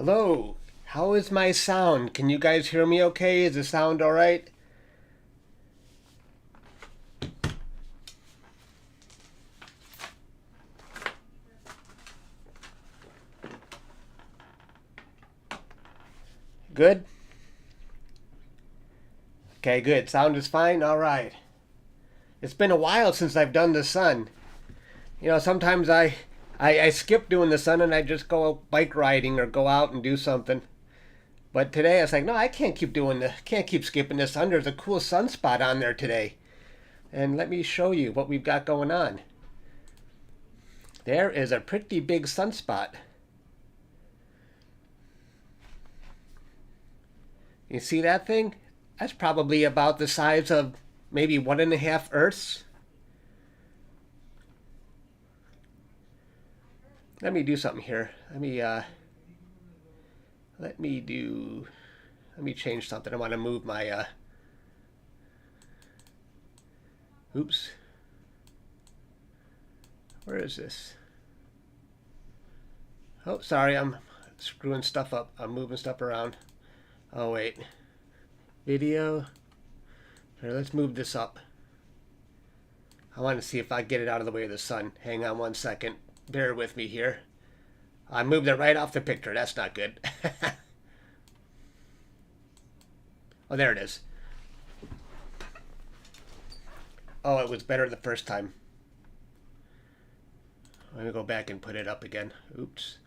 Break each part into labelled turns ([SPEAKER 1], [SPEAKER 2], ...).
[SPEAKER 1] Hello. How is my sound? Can you guys hear me okay? Is the sound all right? Good? Okay, good. Sound is fine? All right. It's been a while since I've done the sun. You know, sometimes I skip doing the sun and I just go bike riding or go out and do something. But today I was like, no, I can't keep doing this. Can't keep skipping the sun. There's a cool sunspot on there today. And let me show you what we've got going on. There is a pretty big sunspot. You see that thing? That's probably about the size of maybe 1.5 Earths. Let me do something here. Let me change something. I want to move my oops. Where is this? Oh, sorry, I'm screwing stuff up. I'm moving stuff around. Oh, wait. Video. Here, let's move this up. I want to see if I get it out of the way of the sun. Hang on one second. Bear with me here. I moved it right off the picture. That's not good. Oh, there it is. Oh, it was better the first time. Let me go back and put it up again. Oops.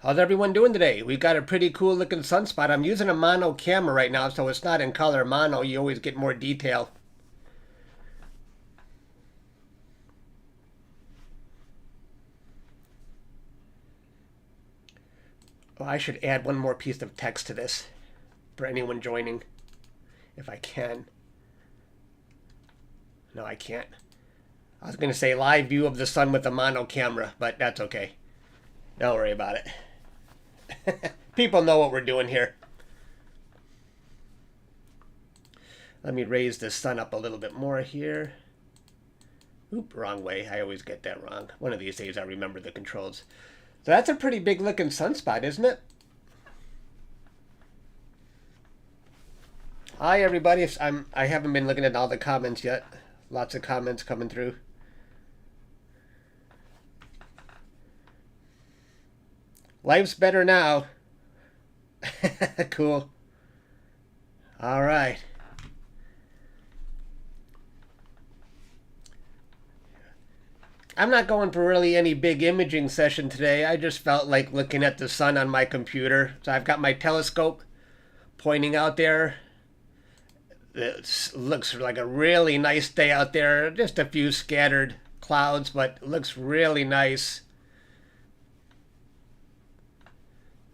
[SPEAKER 1] How's everyone doing today? We've got a pretty cool looking sunspot. I'm using a mono camera right now, so it's not in color. Mono, you always get more detail. Oh, I should add one more piece of text to this for anyone joining, if I can. No, I can't. I was going to say live view of the sun with a mono camera, but that's okay. Don't worry about it. People know what we're doing here. Let me raise the sun up a little bit more here. Oop, wrong way. I always get that wrong. One of these days I'll remember the controls. So that's a pretty big looking sunspot, isn't it? Hi everybody. I haven't been looking at all the comments yet. Lots of comments coming through. Life's better now. Cool. All right. I'm not going for really any big imaging session today. I just felt like looking at the sun on my computer. So I've got my telescope pointing out there. It looks like a really nice day out there. Just a few scattered clouds, but it looks really nice.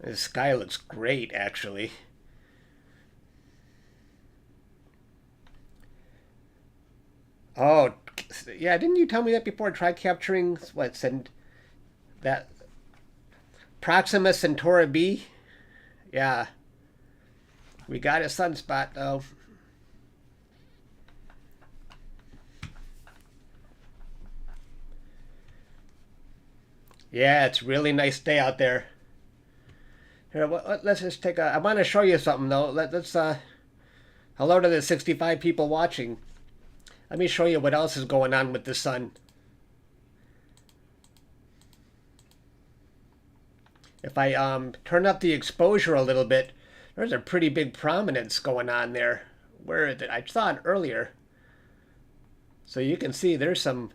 [SPEAKER 1] The sky looks great, actually. Oh, yeah, didn't you tell me that before? Try capturing, what, send that Proxima Centauri B? Yeah. We got a sunspot, though. Yeah, it's a really nice day out there. Here, let's just take a... I want to show you something, though. Let's hello to the 65 people watching. Let me show you what else is going on with the sun. If I turn up the exposure a little bit, there's a pretty big prominence going on there. Where is it? I saw it earlier. So you can see there's a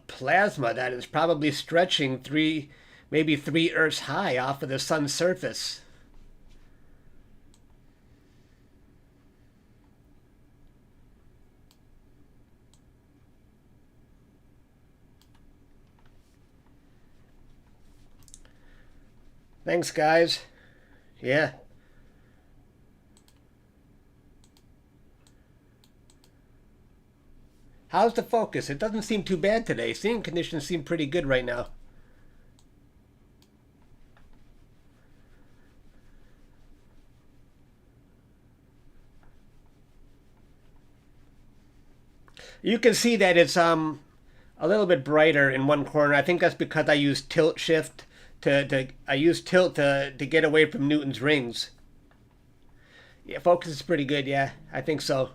[SPEAKER 1] plasma that is probably stretching maybe 3 Earths high off of the sun's surface. Thanks, guys. Yeah. How's the focus? It doesn't seem too bad today. Seeing conditions seem pretty good right now. You can see that it's a little bit brighter in one corner. I think that's because I use tilt shift I use tilt to get away from Newton's rings. Yeah, focus is pretty good. Yeah, I think so.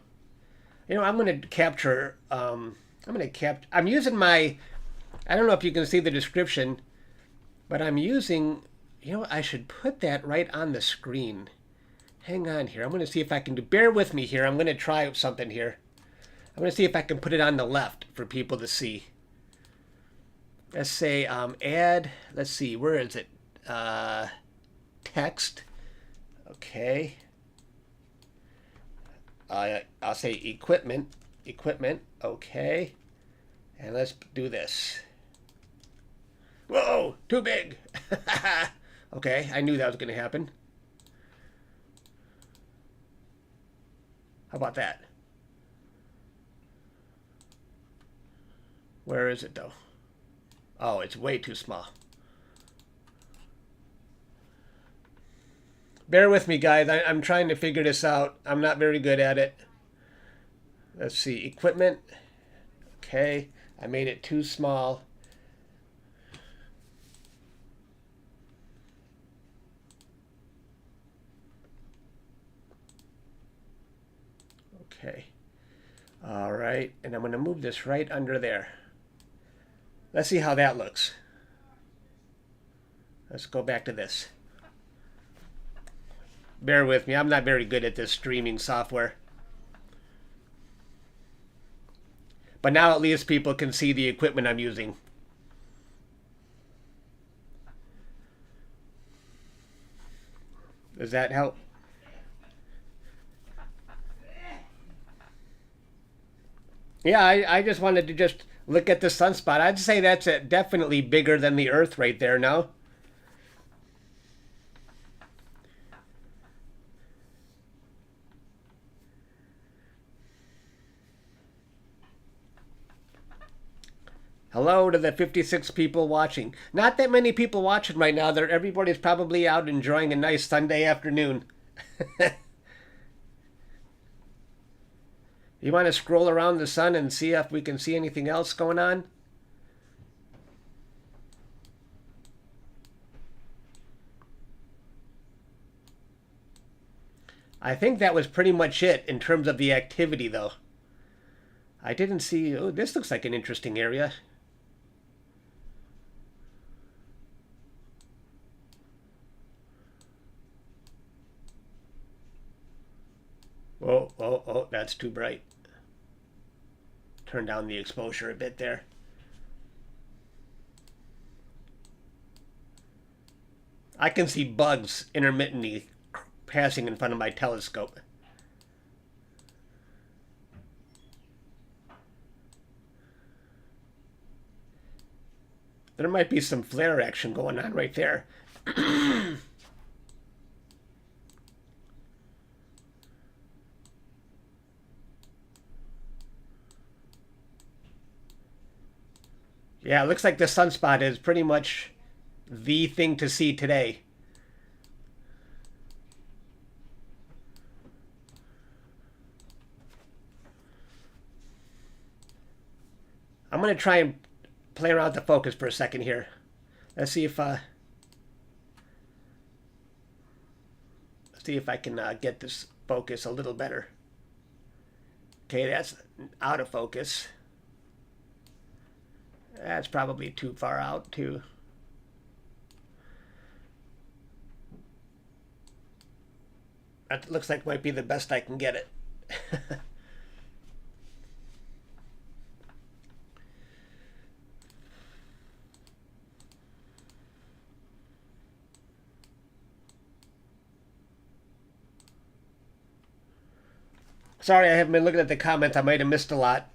[SPEAKER 1] You know, I'm gonna capture. I'm using my. I don't know if you can see the description, but I'm using. You know, I should put that right on the screen. Hang on here. I'm gonna see if I can do. Bear with me here. I'm gonna try something here. I'm gonna see if I can put it on the left for people to see. Let's say add. Let's see. Where is it? Text. Okay. I'll say equipment. Okay. And let's do this. Whoa, too big. Okay, I knew that was going to happen. How about that? Where is it though? Oh, it's way too small. Bear with me, guys. I'm trying to figure this out. I'm not very good at it. Let's see. Equipment. Okay. I made it too small. Okay. All right. And I'm going to move this right under there. Let's see how that looks. Let's go back to this. Bear with me. I'm not very good at this streaming software. But now at least people can see the equipment I'm using. Does that help? Yeah, I just wanted to just look at the sunspot. I'd say that's definitely bigger than the Earth right there now. Hello to the 56 people watching. Not that many people watching right now. Everybody's probably out enjoying a nice Sunday afternoon. You want to scroll around the sun and see if we can see anything else going on? I think that was pretty much it in terms of the activity, though. I didn't see... Oh, this looks like an interesting area. Oh, that's too bright. Turn down the exposure a bit there. I can see bugs intermittently passing in front of my telescope. There might be some flare action going on right there. Yeah, it looks like the sunspot is pretty much the thing to see today. I'm going to try and play around with the focus for a second here. Let's see if I can get this focus a little better. Okay, that's out of focus. That's probably too far out too. That looks like might be the best I can get it. Sorry, I haven't been looking at the comments. I might have missed a lot.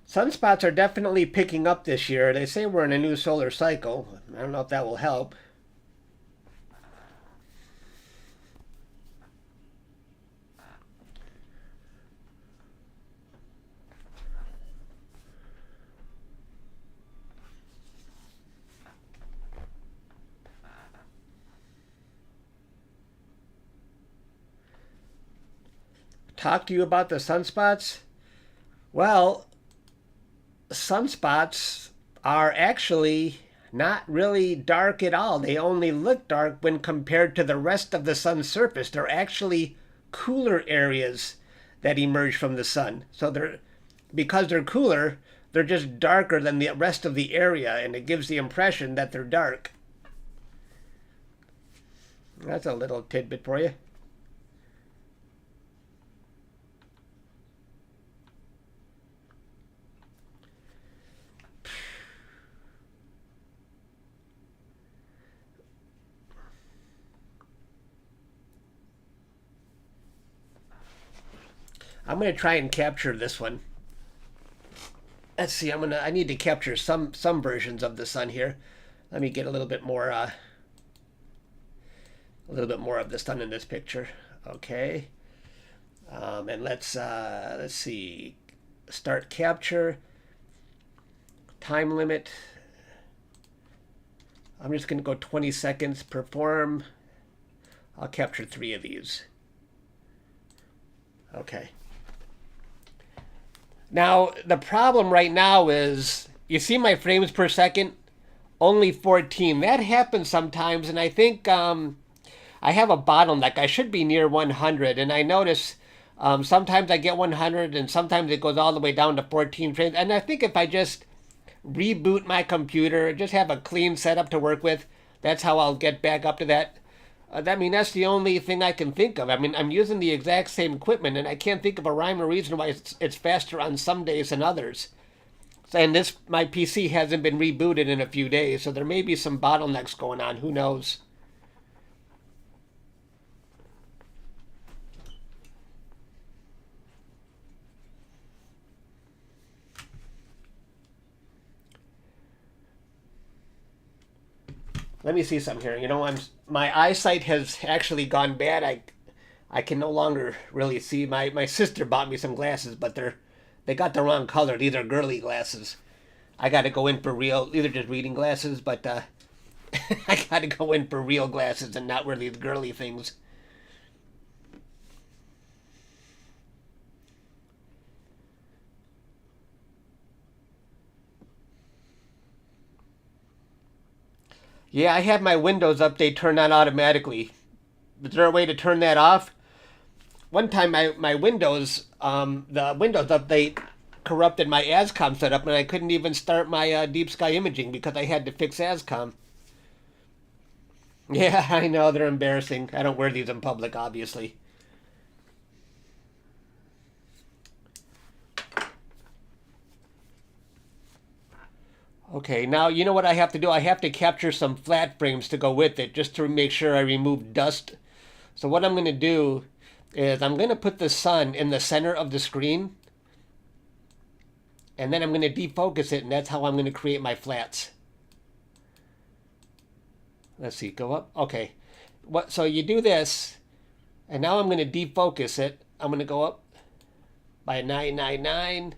[SPEAKER 1] Sunspots are definitely picking up this year. They say we're in a new solar cycle. I don't know if that will help. talk to you about the sunspots? Well, sunspots are actually not really dark at all. They only look dark when compared to the rest of the sun's surface. They're actually cooler areas that emerge from the sun. So because they're cooler, they're just darker than the rest of the area, and it gives the impression that they're dark. That's a little tidbit for you. I'm going to try and capture this one. Let's see. I need to capture some versions of the sun here. Let me get a little bit more of the sun in this picture. Okay. And let's see. Start capture. Time limit. I'm just going to go 20 seconds. Perform. I'll capture 3 of these. Okay. Now, the problem right now is, you see my frames per second? Only 14. That happens sometimes, and I think I have a bottleneck. I should be near 100, and I notice sometimes I get 100, and sometimes it goes all the way down to 14 frames. And I think if I just reboot my computer, just have a clean setup to work with, that's how I'll get back up to that. That's the only thing I can think of. I mean, I'm using the exact same equipment, and I can't think of a rhyme or reason why it's faster on some days than others. And my PC hasn't been rebooted in a few days, so there may be some bottlenecks going on. Who knows? Let me see something here. You know, my eyesight has actually gone bad. I can no longer really see. My sister bought me some glasses, but they got the wrong color. These are girly glasses. I got to go in for real. These are just reading glasses, but I got to go in for real glasses and not wear these girly things. Yeah, I had my Windows update turned on automatically. Is there a way to turn that off? One time my Windows, the Windows update corrupted my ASCOM setup, and I couldn't even start my deep sky imaging because I had to fix ASCOM. Yeah, I know, they're embarrassing. I don't wear these in public, obviously. Okay, now you know what I have to do? I have to capture some flat frames to go with it, just to make sure I remove dust. So what I'm going to do is I'm going to put the sun in the center of the screen, and then I'm going to defocus it, and that's how I'm going to create my flats. Let's see, go up. Okay. So you do this, and now I'm going to defocus it. I'm going to go up by 999.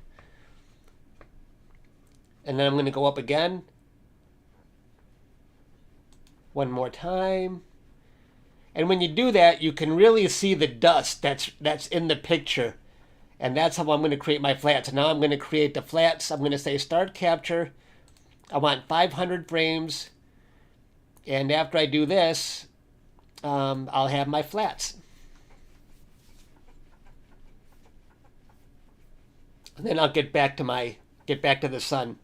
[SPEAKER 1] And then I'm going to go up again. One more time. And when you do that, you can really see the dust that's in the picture. And that's how I'm going to create my flats. Now I'm going to create the flats. I'm going to say start capture. I want 500 frames. And after I do this, I'll have my flats. And then I'll get back to the sun.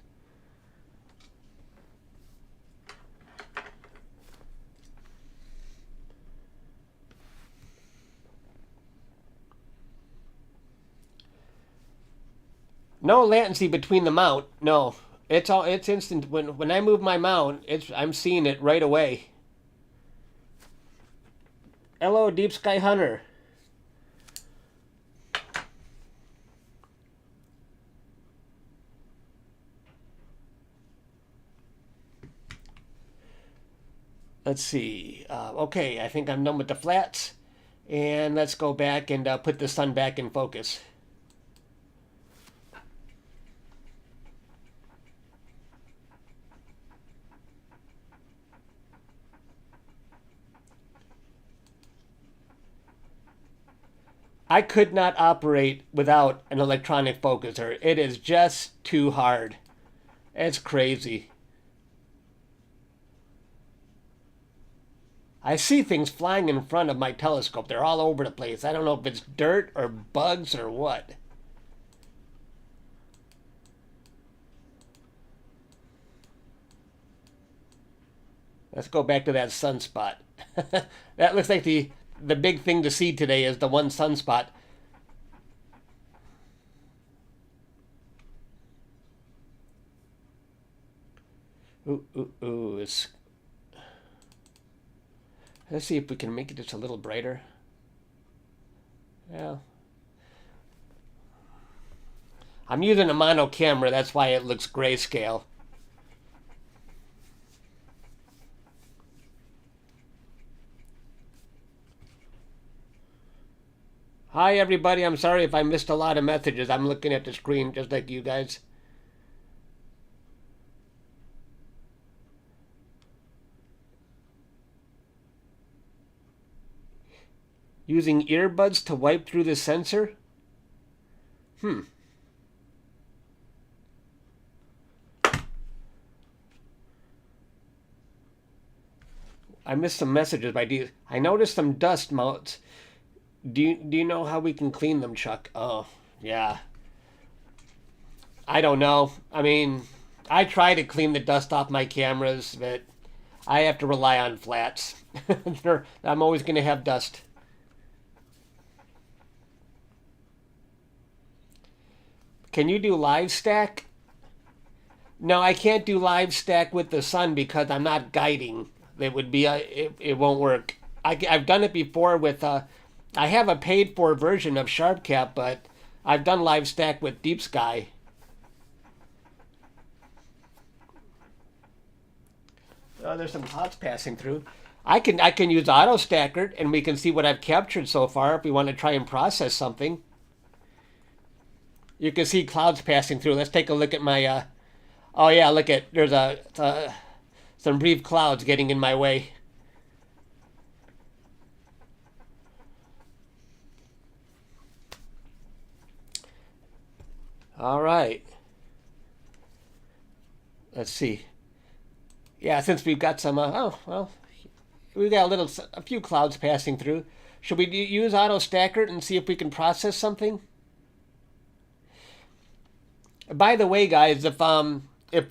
[SPEAKER 1] No latency between the mount. No, it's instant. When I move my mount, I'm seeing it right away. Hello, Deep Sky Hunter. Let's see. Okay, I think I'm done with the flats. And let's go back and put the sun back in focus. I could not operate without an electronic focuser. It is just too hard. It's crazy. I see things flying in front of my telescope. They're all over the place. I don't know if it's dirt or bugs or what. Let's go back to that sunspot. That looks like the big thing to see today is the one sunspot. Ooh. Let's see if we can make it just a little brighter. Yeah. I'm using a mono camera, that's why it looks grayscale. Hi everybody, I'm sorry if I missed a lot of messages. I'm looking at the screen just like you guys. Using earbuds to wipe through the sensor? I missed some messages by D. I noticed some dust mounts. Do you know how we can clean them, Chuck? Oh, yeah. I don't know. I mean, I try to clean the dust off my cameras, but I have to rely on flats. I'm always going to have dust. Can you do live stack? No, I can't do live stack with the sun because I'm not guiding. It would be it won't work. I've done it before with I have a paid for version of SharpCap, but I've done live stack with Deep Sky. Oh, there's some clouds passing through. I can use auto stacker and we can see what I've captured so far if we want to try and process something. You can see clouds passing through. Let's take a look at my oh yeah, look at there's some brief clouds getting in my way. All right. Let's see. Yeah, since we've got some oh, well, we got a few clouds passing through. Should we use auto stacker and see if we can process something? By the way, guys, if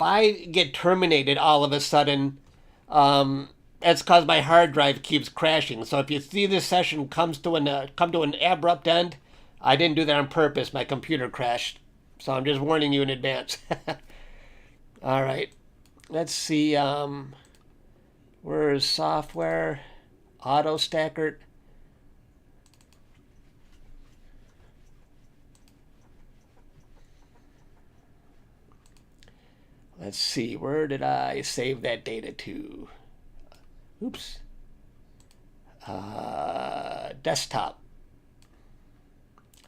[SPEAKER 1] I get terminated all of a sudden, that's because my hard drive keeps crashing. So if you see this session come to an abrupt end, I didn't do that on purpose. My computer crashed, so I'm just warning you in advance. All right, let's see. Where's software? Auto stacker. Let's see, where did I save that data to? Oops. Desktop.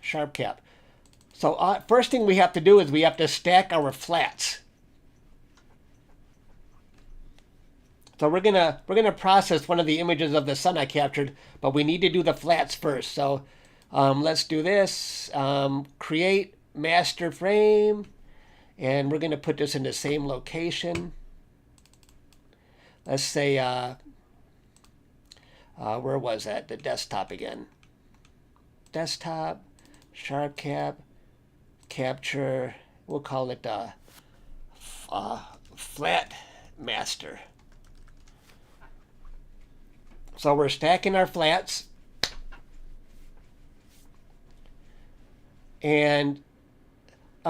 [SPEAKER 1] SharpCap. So first thing we have to do is we have to stack our flats. So we're gonna process one of the images of the sun I captured, but we need to do the flats first. So let's do this. Create master frame. And we're going to put this in the same location. Let's say, where was that? The desktop again. Desktop, SharpCap, capture. We'll call it flat master. So we're stacking our flats. And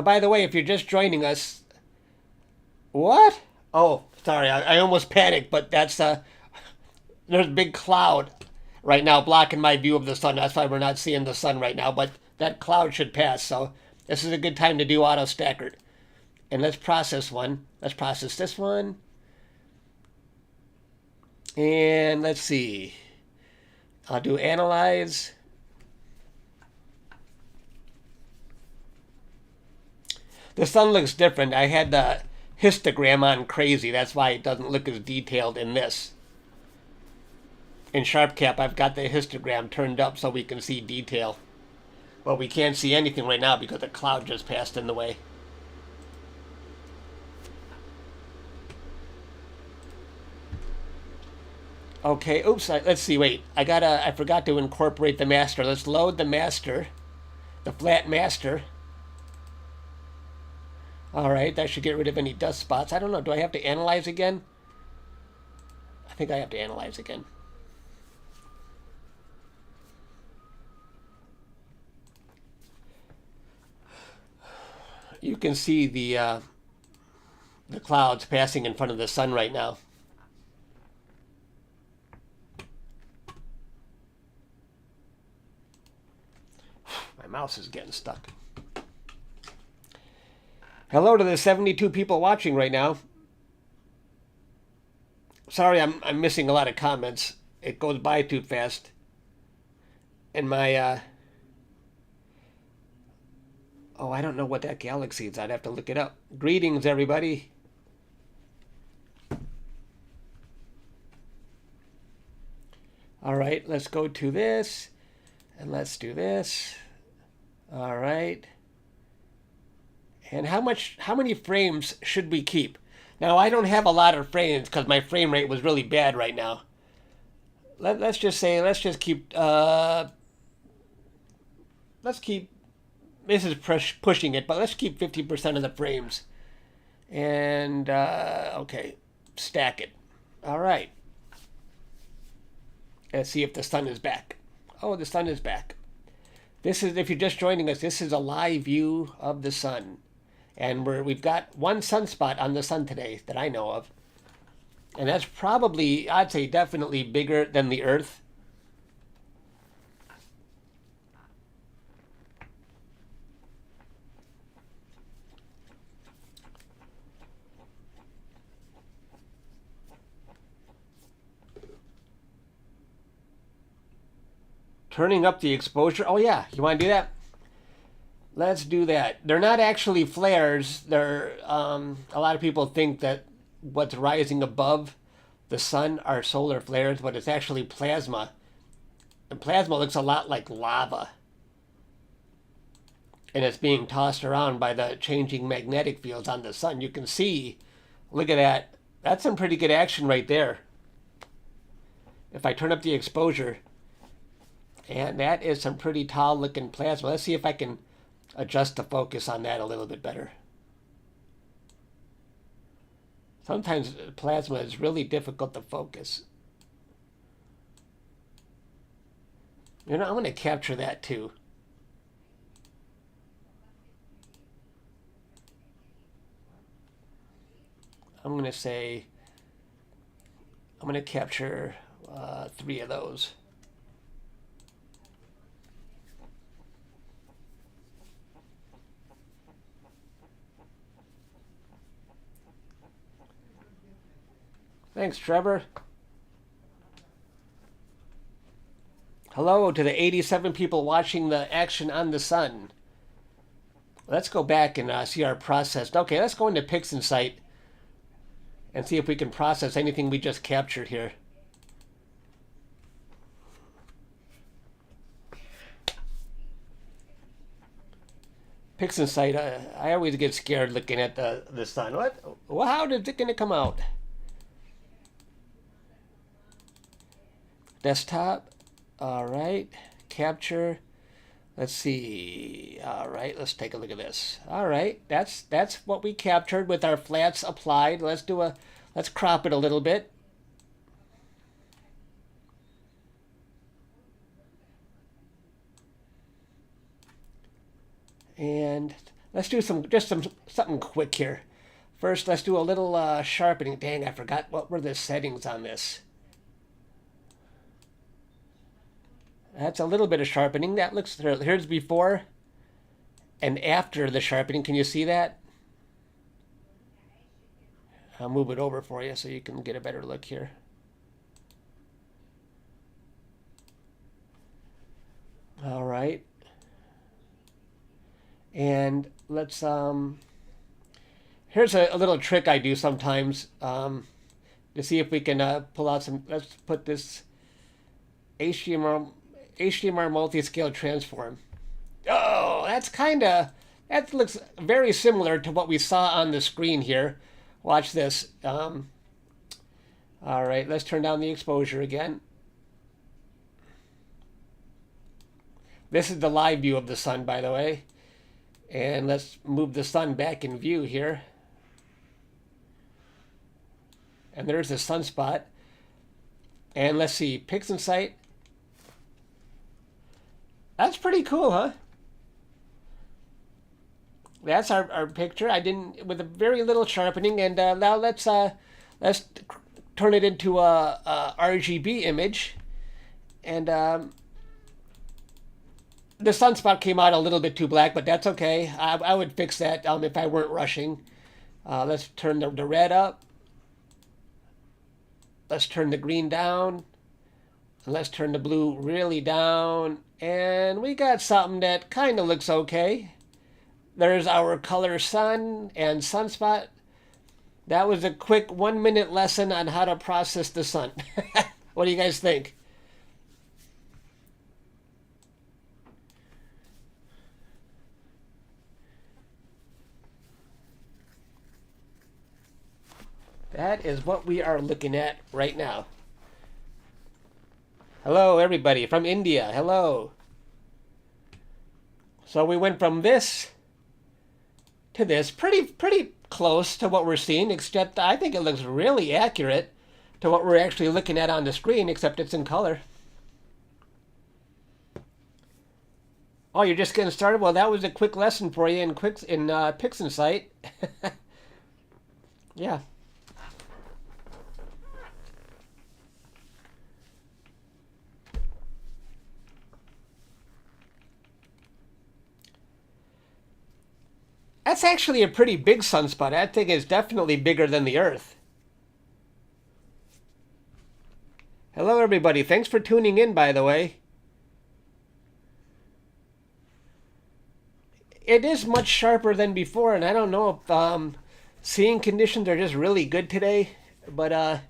[SPEAKER 1] by the way, if you're just joining us, what? Oh, sorry, I almost panicked, but that's there's a big cloud right now blocking my view of the sun. That's why we're not seeing the sun right now, but that cloud should pass. So this is a good time to do auto stacker. And let's process one. Let's process this one. And let's see. I'll do analyze. The sun looks different. I had the histogram on crazy. That's why it doesn't look as detailed in this. In SharpCap, I've got the histogram turned up so we can see detail. Well, we can't see anything right now because the cloud just passed in the way. Okay, oops, let's see, wait. I forgot to incorporate the master. Let's load the master, the flat master. All right, that should get rid of any dust spots. I don't know, do I have to analyze again? I think I have to analyze again. You can see the clouds passing in front of the sun right now. My mouse is getting stuck. Hello to the 72 people watching right now. Sorry, I'm missing a lot of comments. It goes by too fast. And my oh, I don't know what that galaxy is. I'd have to look it up. Greetings, everybody. All right, let's go to this, and let's do this. All right. And how many frames should we keep? Now, I don't have a lot of frames because my frame rate was really bad right now. Let's just keep, this is pushing it, but let's keep 50% of the frames. And, okay, stack it. All right. Let's see if the sun is back. Oh, the sun is back. This is, if you're just joining us, this is a live view of the sun. And we've got one sunspot on the sun today that I know of. And that's probably, I'd say definitely bigger than the Earth. Turning up the exposure. Oh yeah, you want to do that? Let's do that. They're not actually flares. They're a lot of people think that what's rising above the sun are solar flares, but it's actually plasma. And plasma looks a lot like lava. And it's being tossed around by the changing magnetic fields on the sun. You can see, look at that. That's some pretty good action right there. If I turn up the exposure, and that is some pretty tall looking plasma. Let's see if I can adjust the focus on that a little bit better. Sometimes plasma is really difficult to focus. You know, I'm going to capture that too. I'm going to say, I'm going to capture 3 of those. Thanks, Trevor. Hello to the 87 people watching the action on the sun. Let's go back and see our process. Okay, let's go into PixInsight and see if we can process anything we just captured here. PixInsight, I always get scared looking at the sun. What? Well, how is it going to come out? Desktop. All right. Capture. Let's see. All right. Let's take a look at this. All right. That's what we captured with our flats applied. Let's crop it a little bit. And let's do something quick here. First, let's do a little sharpening. Dang, I forgot what were the settings on this. That's a little bit of sharpening. That looks, here's before and after the sharpening. Can you see that? I'll move it over for you so you can get a better look here. All right. And let's, here's a little trick I do sometimes to see if we can pull out some, let's put this HDMR multi-scale transform. that's that looks very similar to what we saw on the screen here. Watch this. All right, let's turn down the exposure again. This is the live view of the sun, by the way. And let's move the sun back in view here. And there's the sunspot. And let's see, pixel sight. That's pretty cool, huh? That's our picture. I didn't, with a very little sharpening. And now let's turn it into a RGB image. And the sunspot came out a little bit too black, but that's okay. I would fix that if I weren't rushing. Let's turn the red up. Let's turn the green down. And let's turn the blue really down. And we got something that kind of looks okay. There's our color sun and sunspot. That was a quick 1-minute lesson on how to process the sun. What do you guys think? That is what we are looking at right now. Hello, everybody from India. Hello. So we went from this to this. Pretty close to what we're seeing, except I think it looks really accurate to what we're actually looking at on the screen, except it's in color. Oh, you're just getting started? Well, that was a quick lesson for you in PixInsight. Yeah. That's actually a pretty big sunspot. I think it's definitely bigger than the Earth. Hello, everybody. Thanks for tuning in, by the way. It is much sharper than before, and I don't know if seeing conditions are just really good today, but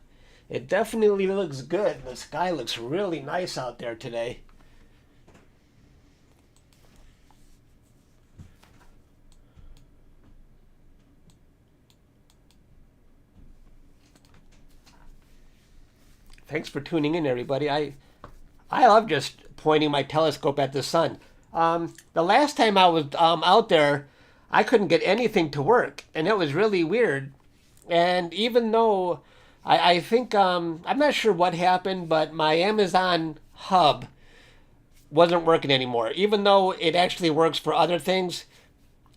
[SPEAKER 1] it definitely looks good. The sky looks really nice out there today. Thanks for tuning in, everybody. I love just pointing my telescope at the sun. The last time I was out there, I couldn't get anything to work, and it was really weird. And even though I think, I'm not sure what happened, but my Amazon hub wasn't working anymore. Even though it actually works for other things,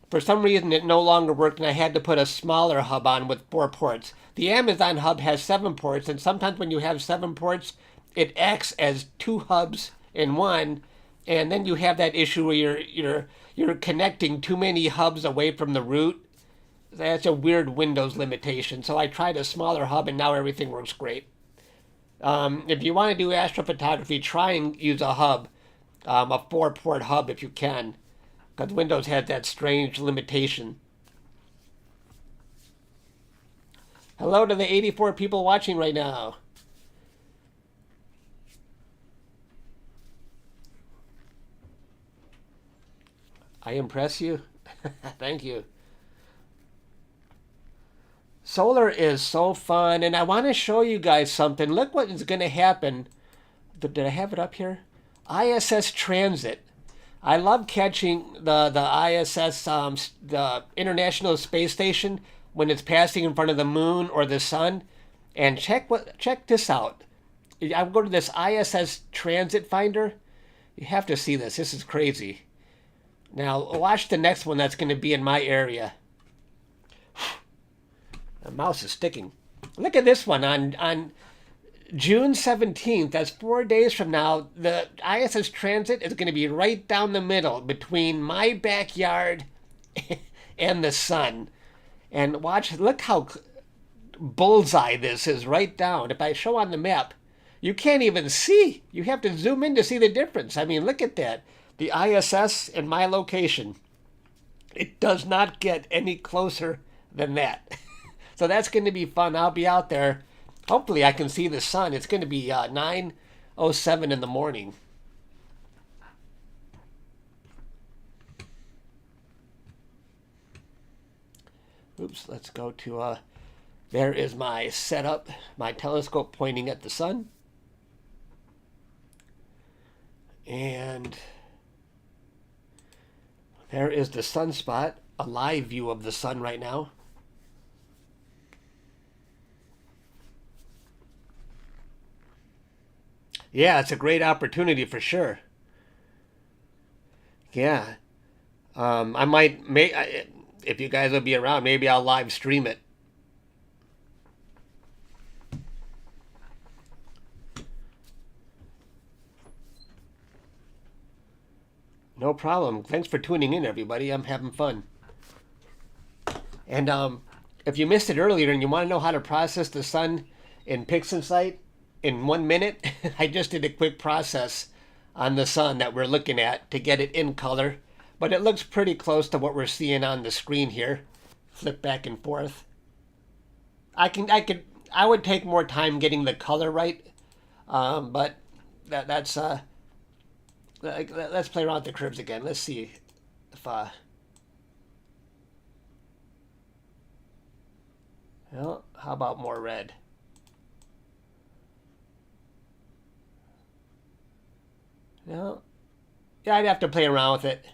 [SPEAKER 1] for some reason it no longer worked, and I had to put a smaller hub on with 4 ports. The Amazon hub has 7 ports, and sometimes when you have 7 ports, it acts as 2 hubs in one, and then you have that issue where you're connecting too many hubs away from the root. That's a weird Windows limitation. So I tried a smaller hub, and now everything works great. If you want to do astrophotography, try and use a hub, a 4-port hub if you can, because Windows has that strange limitation. Hello to the 84 people watching right now. I impress you? Thank you. Solar is so fun, and I want to show you guys something. Look what is going to happen. Did I have it up here? Iss Transit. I love catching the ISS, the International Space Station, when it's passing in front of the moon or the sun. And check this out. I go to this ISS Transit Finder. You have to see this. This is crazy. Now watch the next one that's going to be in my area. The mouse is sticking. Look at this one on June 17th. That's 4 days from now. The ISS Transit is going to be right down the middle between my backyard and the sun. And watch, look how bullseye this is right down. If I show on the map, you can't even see. You have to zoom in to see the difference. I mean, look at that. The ISS and my location. It does not get any closer than that. So that's going to be fun. I'll be out there. Hopefully I can see the sun. It's going to be 9:07 in the morning. Oops, let's go to, there is my setup, my telescope pointing at the sun. And there is the sunspot, a live view of the sun right now. Yeah, it's a great opportunity for sure. Yeah. I might, if you guys will be around, maybe I'll live stream it. No problem. Thanks for tuning in, everybody. I'm having fun. And if you missed it earlier and you want to know how to process the sun in PixInsight in 1 minute, I just did a quick process on the sun that we're looking at to get it in color. But it looks pretty close to what we're seeing on the screen here. Flip back and forth. I would take more time getting the color right, but that's let's play around with the curves again. Let's see if well, how about more red? No, yeah, I'd have to play around with it.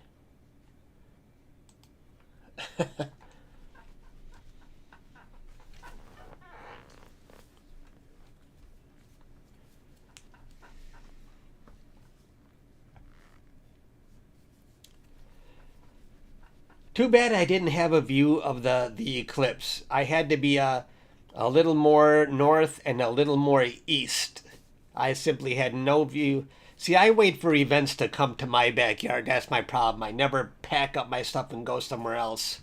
[SPEAKER 1] Too bad I didn't have a view of the eclipse. I had to be a little more north and a little more east. I simply had no view. See, I wait for events to come to my backyard. That's my problem. I never pack up my stuff and go somewhere else.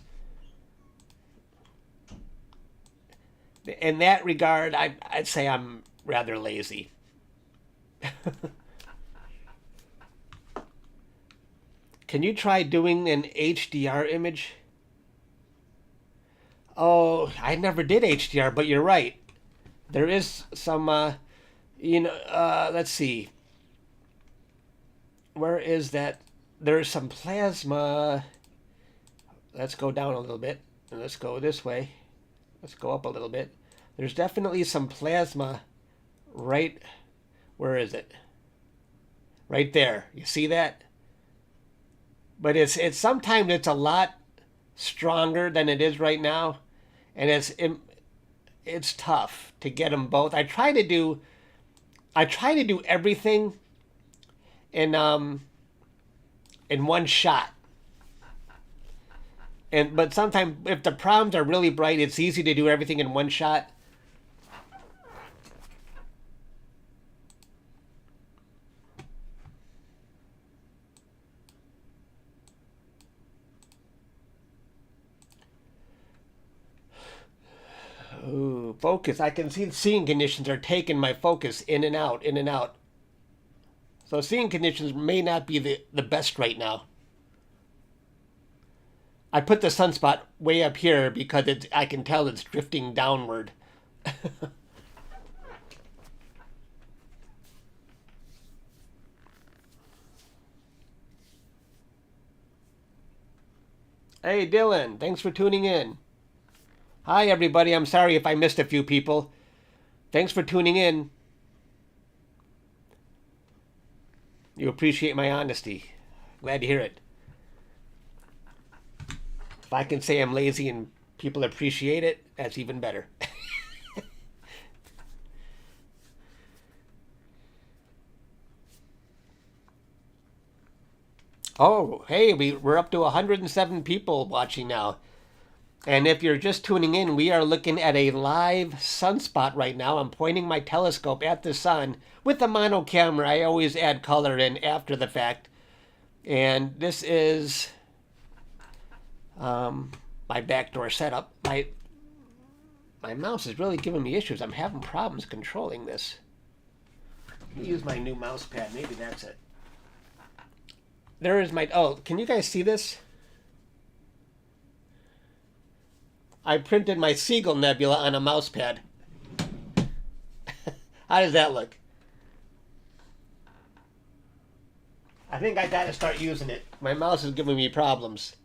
[SPEAKER 1] In that regard, I'd say I'm rather lazy. Can you try doing an HDR image? Oh, I never did HDR, but you're right. There is some, let's see. Where is that? There's some plasma. Let's go down a little bit. And let's go this way. Let's go up a little bit. There's definitely some plasma right. Where is it? Right there. You see that? But it's sometimes it's a lot stronger than it is right now, and it's tough to get them both. I try to do everything in one shot. But sometimes if the problems are really bright, it's easy to do everything in one shot. Ooh, focus. I can see the seeing conditions are taking my focus in and out, in and out. So seeing conditions may not be the best right now. I put the sunspot way up here because I can tell it's drifting downward. Hey Dylan, thanks for tuning in. Hi everybody, I'm sorry if I missed a few people. Thanks for tuning in. You appreciate my honesty. Glad to hear it. If I can say I'm lazy and people appreciate it, that's even better. Oh, hey, we're up to 107 people watching now. And if you're just tuning in, we are looking at a live sunspot right now. I'm pointing my telescope at the sun with the mono camera. I always add color in after the fact. And this is my backdoor setup. My mouse is really giving me issues. I'm having problems controlling this. Let me use my new mouse pad. Maybe that's it. There is my... Oh, can you guys see this? I printed my Seagull Nebula on a mouse pad. How does that look? I think I gotta start using it. My mouse is giving me problems.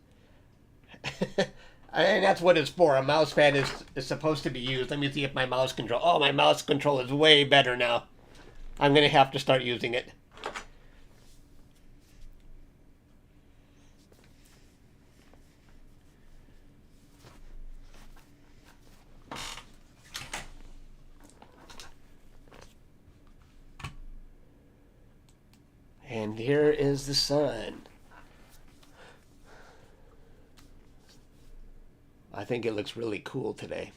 [SPEAKER 1] And that's what it's for. A mouse pad is supposed to be used. Let me see if my mouse control... Oh, my mouse control is way better now. I'm going to have to start using it. And here is the sun. I think it looks really cool today.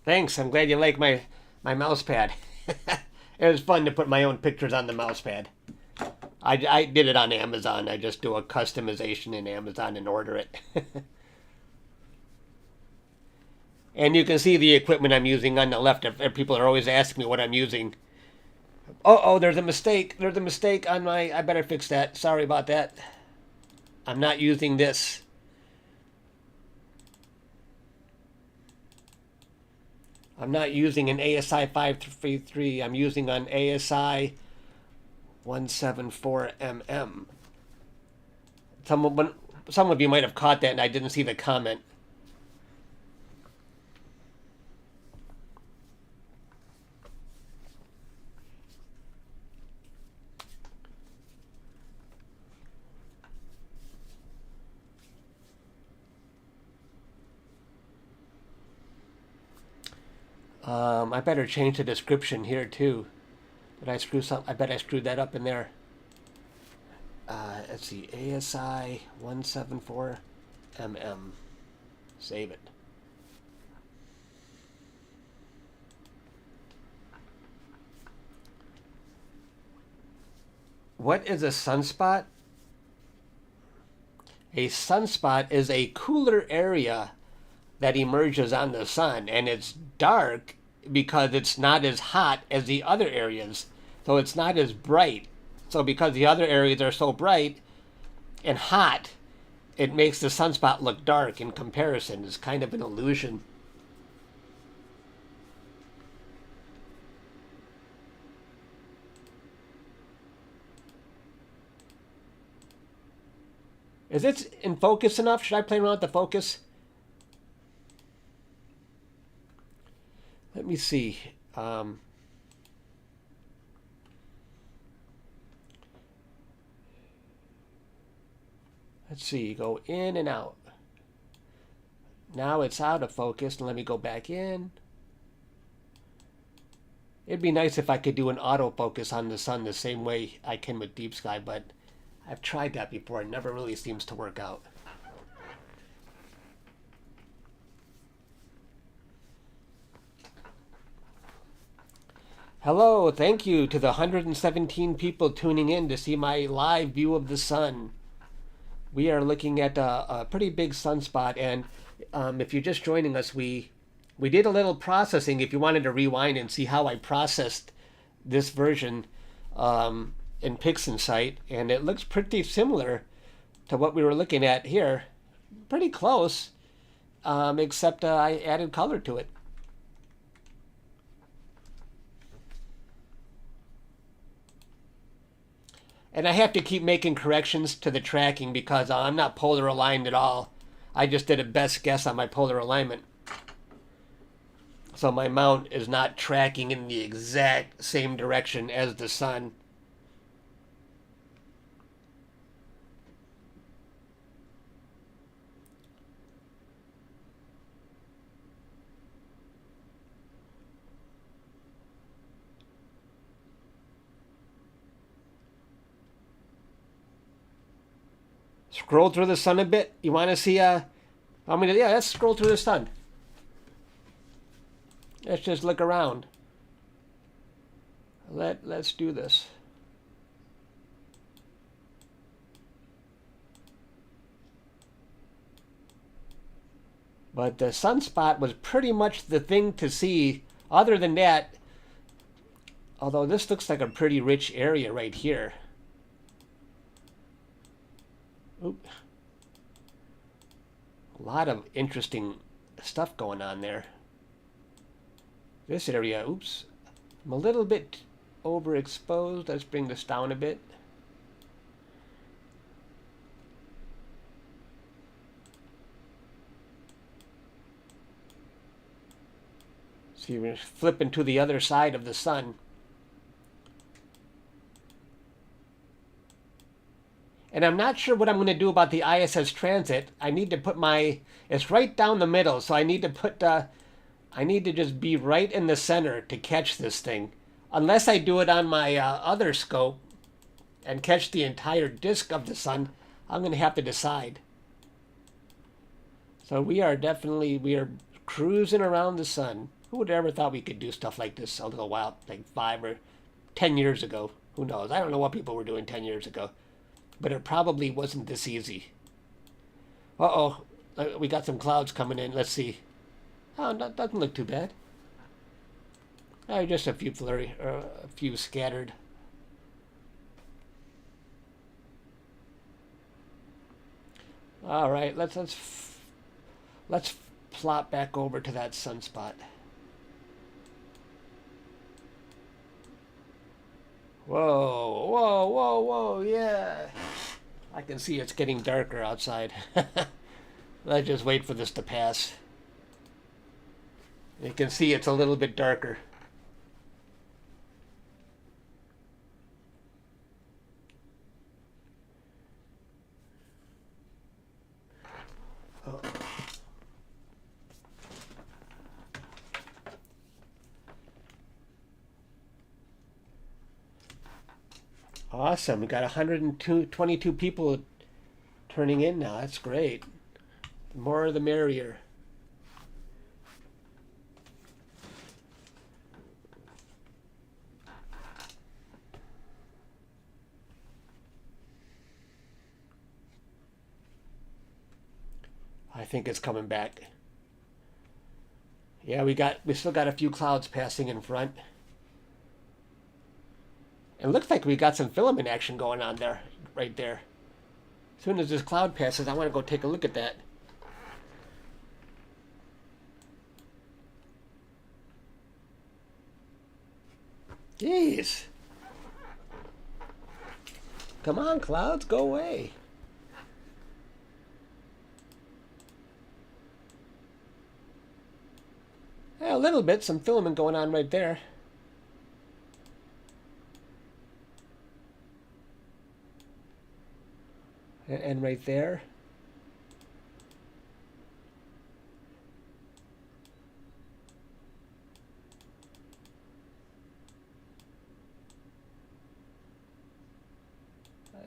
[SPEAKER 1] Thanks. I'm glad you like my mouse pad. It was fun to put my own pictures on the mouse pad. I did it on Amazon. I just do a customization in Amazon and order it. And you can see the equipment I'm using on the left. If people are always asking me what I'm using. Oh, there's a mistake. There's a mistake on my... I better fix that. Sorry about that. I'm not using this. I'm not using an ASI 533. I'm using an ASI 174mm. Some of you might have caught that and I didn't see the comment. I better change the description here too. Did I screw something? I bet I screwed that up in there. Let's see, ASI 174mm. Save it. What is a sunspot? A sunspot is a cooler area that emerges on the sun, and it's dark because it's not as hot as the other areas, so it's not as bright. So because the other areas are so bright and hot, it makes the sunspot look dark in comparison. It's kind of an illusion. Is it in focus enough? Should I play around with the focus? Let me see. Let's see. Go in and out. Now it's out of focus. And let me go back in. It'd be nice if I could do an autofocus on the sun the same way I can with deep sky, but I've tried that before. It never really seems to work out. Hello, thank you to the 117 people tuning in to see my live view of the sun. We are looking at a pretty big sunspot, and if you're just joining us, we did a little processing. If you wanted to rewind and see how I processed this version in PixInsight, and it looks pretty similar to what we were looking at here. Pretty close, except I added color to it. And I have to keep making corrections to the tracking because I'm not polar aligned at all. I just did a best guess on my polar alignment. So my mount is not tracking in the exact same direction as the sun. Scroll through the sun a bit. You want to see yeah, let's scroll through the sun. Let's just look around. Let's do this. But the sunspot was pretty much the thing to see. Other than that, although this looks like a pretty rich area right here. Oop. A lot of interesting stuff going on there. This area, oops, I'm a little bit overexposed. Let's bring this down a bit. See, we're flipping to the other side of the sun. And I'm not sure what I'm going to do about the Iss Transit. I need to put it's right down the middle, so I need to just be right in the center to catch this thing. Unless I do it on my other scope and catch the entire disk of the sun, I'm going to have to decide. So we are cruising around the sun. Who would have ever thought we could do stuff like this a little while, like 5 or 10 years ago? Who knows? I don't know what people were doing 10 years ago. But it probably wasn't this easy. Uh-oh. We got some clouds coming in. Let's see. Oh, that doesn't look too bad. Oh, just a few flurry, or a few scattered. All right, let's plop back over to that sunspot. Whoa, whoa, whoa, whoa, yeah. I can see it's getting darker outside. Let's just wait for this to pass. You can see it's a little bit darker. Oh. Awesome. We got 122 people turning in now. That's great. The more the merrier. I think it's coming back. Yeah, we still got a few clouds passing in front. It looks like we got some filament action going on there, right there. As soon as this cloud passes, I want to go take a look at that. Jeez. Come on, clouds, go away. Yeah, a little bit, some filament going on right there. And right there.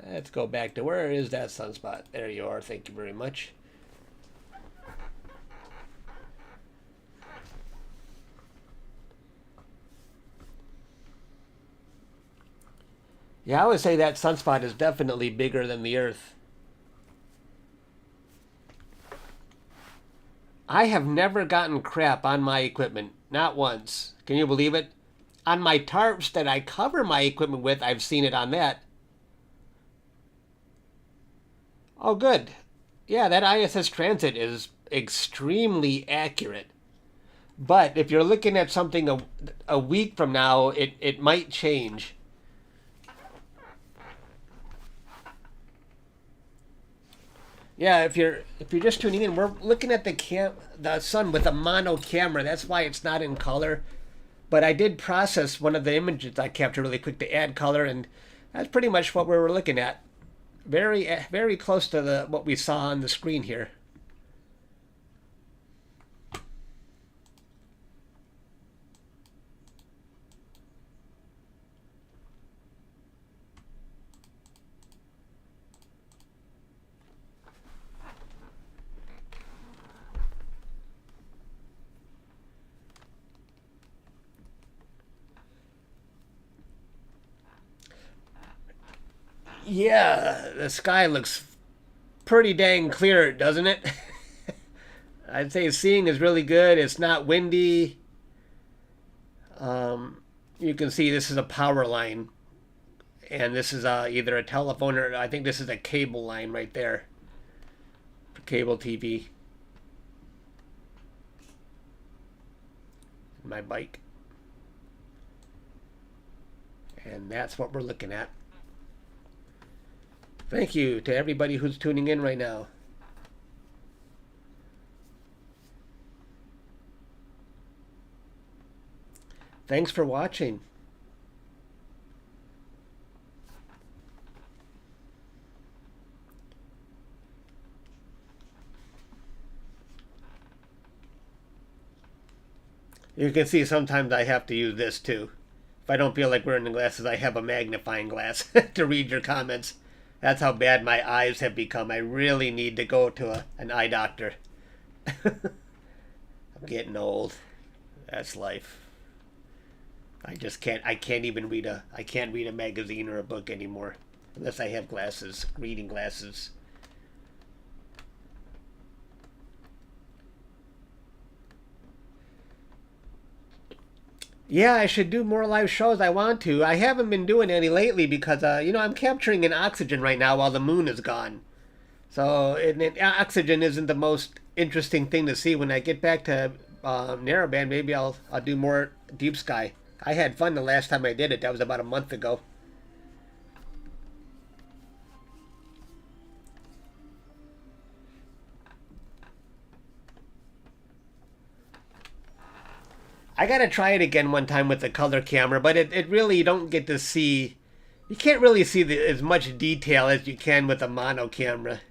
[SPEAKER 1] Let's go back to where is that sunspot? There you are. Thank you very much. Yeah, I would say that sunspot is definitely bigger than the Earth. I have never gotten crap on my equipment. Not once. Can you believe it? On my tarps that I cover my equipment with, I've seen it on that. Oh, good. Yeah, that Iss Transit is extremely accurate. But if you're looking at something a week from now, it might change. Yeah, if you're just tuning in, we're looking at the sun with a mono camera. That's why it's not in color. But I did process one of the images I captured really quick to add color, and that's pretty much what we were looking at. Very close to what we saw on the screen here. Yeah, the sky looks pretty dang clear, doesn't it? I'd say seeing is really good. It's not windy. You can see this is a power line. And this is either a telephone or I think this is a cable line right there. For cable TV. My bike. And that's what we're looking at. Thank you to everybody who's tuning in right now. Thanks for watching. You can see sometimes I have to use this too. If I don't feel like wearing the glasses, I have a magnifying glass to read your comments. That's how bad my eyes have become. I really need to go to an eye doctor. I'm getting old. That's life. I just can't. I can't read a magazine or a book anymore unless I have glasses, reading glasses. Yeah, I should do more live shows. I want to. I haven't been doing any lately because, I'm capturing in oxygen right now while the moon is gone. So, oxygen isn't the most interesting thing to see. When I get back to narrowband, maybe I'll do more deep sky. I had fun the last time I did it. That was about a month ago. I gotta try it again one time with the color camera, but it really, you don't get to see, you can't really see as much detail as you can with a mono camera.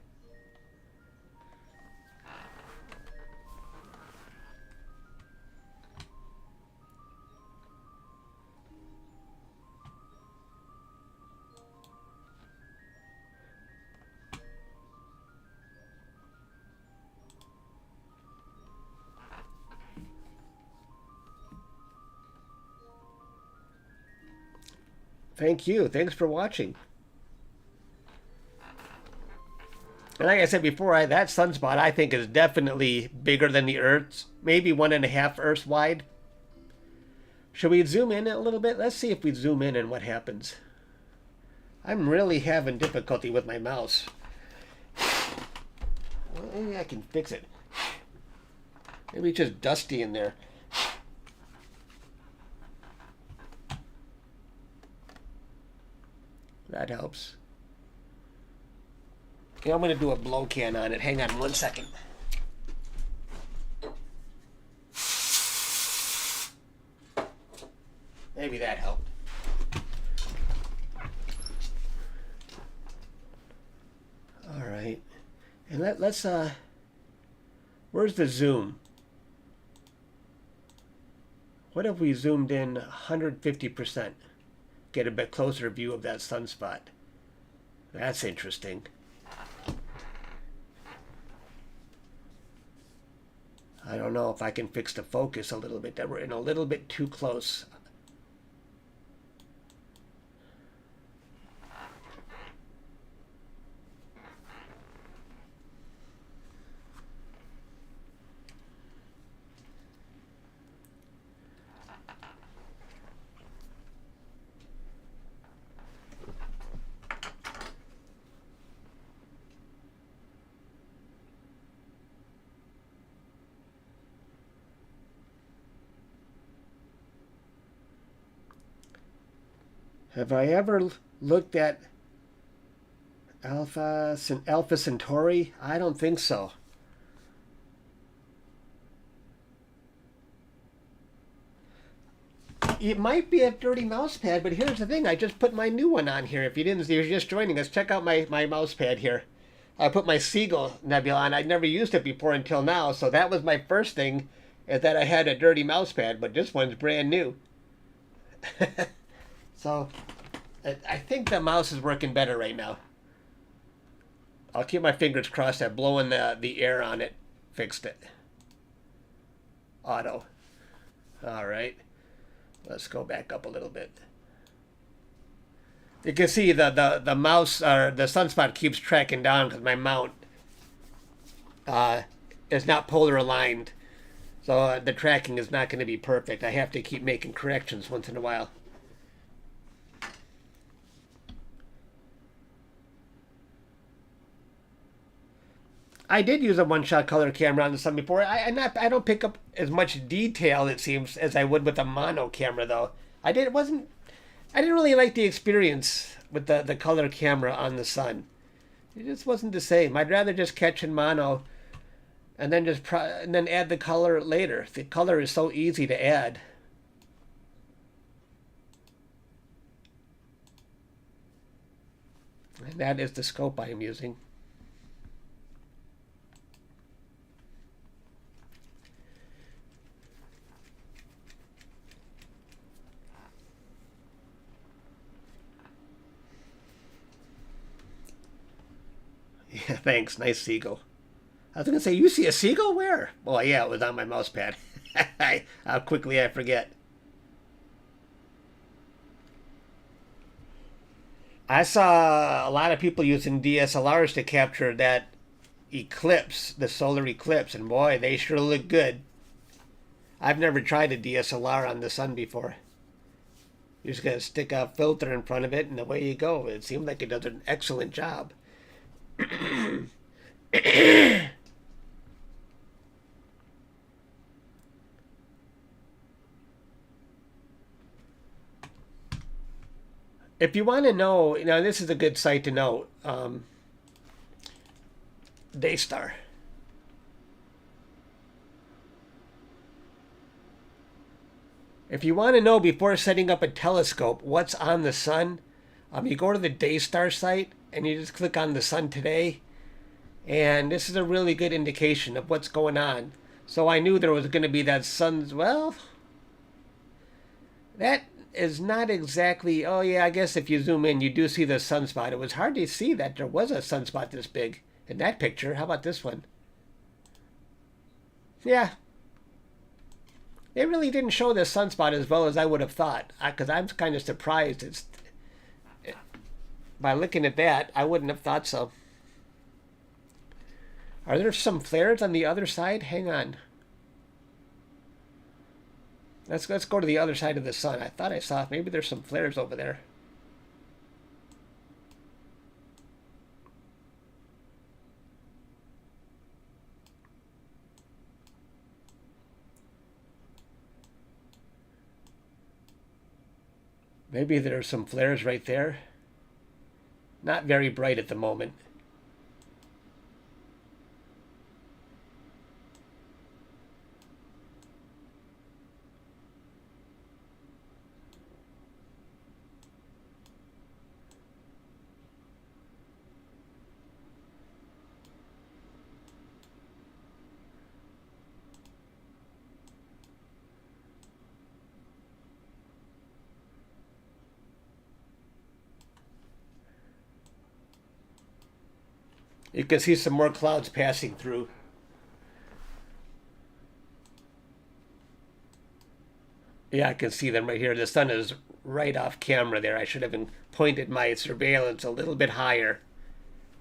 [SPEAKER 1] Thank you. Thanks for watching. And like I said before, that sunspot I think is definitely bigger than the Earth's. Maybe 1.5 Earths wide. Should we zoom in a little bit? Let's see if we zoom in and what happens. I'm really having difficulty with my mouse. Well, maybe I can fix it. Maybe it's just dusty in there. That helps. Okay, I'm going to do a blow can on it. Hang on one second. Maybe that helped. All right. And let's where's the zoom? What if we zoomed in 150%? Get a bit closer view of that sunspot. That's interesting. I don't know if I can fix the focus a little bit. That we're in a little bit too close. Have I ever looked at Alpha Centauri? I don't think so. It might be a dirty mouse pad, but here's the thing. I just put my new one on here. If you're just joining us, check out my mouse pad here. I put my Seagull Nebula on. I'd never used it before until now, so that was my first thing, is that I had a dirty mouse pad, but this one's brand new. So, I think the mouse is working better right now. I'll keep my fingers crossed that blowing the air on it fixed it. Auto. All right. Let's go back up a little bit. You can see the mouse, or the sunspot, keeps tracking down because my mount is not polar aligned. So the tracking is not going to be perfect. I have to keep making corrections once in a while. I did use a one-shot color camera on the sun before. I don't pick up as much detail, it seems, as I would with a mono camera, though. It wasn't I didn't really like the experience with the color camera on the sun. It just wasn't the same. I'd rather just catch in mono and then and then add the color later. The color is so easy to add. And that is the scope I am using. Yeah, thanks. Nice seagull. I was going to say, you see a seagull? Where? Well, yeah, it was on my mouse pad. How quickly I forget. I saw a lot of people using DSLRs to capture that eclipse, the solar eclipse, and boy, they sure look good. I've never tried a DSLR on the sun before. You just gotta stick a filter in front of it, and away you go. It seemed like it does an excellent job. If you want to know, this is a good site to know. DayStar. If you want to know before setting up a telescope what's on the sun, you go to the DayStar site and you just click on the sun today, and this is a really good indication of what's going on. So I knew there was going to be that sun's, well, that is not exactly, oh yeah, I guess if you zoom in, you do see the sunspot. It was hard to see that there was a sunspot this big in that picture. How about this one? Yeah. It really didn't show the sunspot as well as I would have thought, because I'm kind of surprised. By looking at that, I wouldn't have thought so. Are there some flares on the other side? Hang on. Let's go to the other side of the sun. I thought I saw maybe there's some flares over there. Maybe there's some flares right there. Not very bright at the moment. You can see some more clouds passing through. Yeah, I can see them right here. The sun is right off camera there. I should have pointed my surveillance a little bit higher.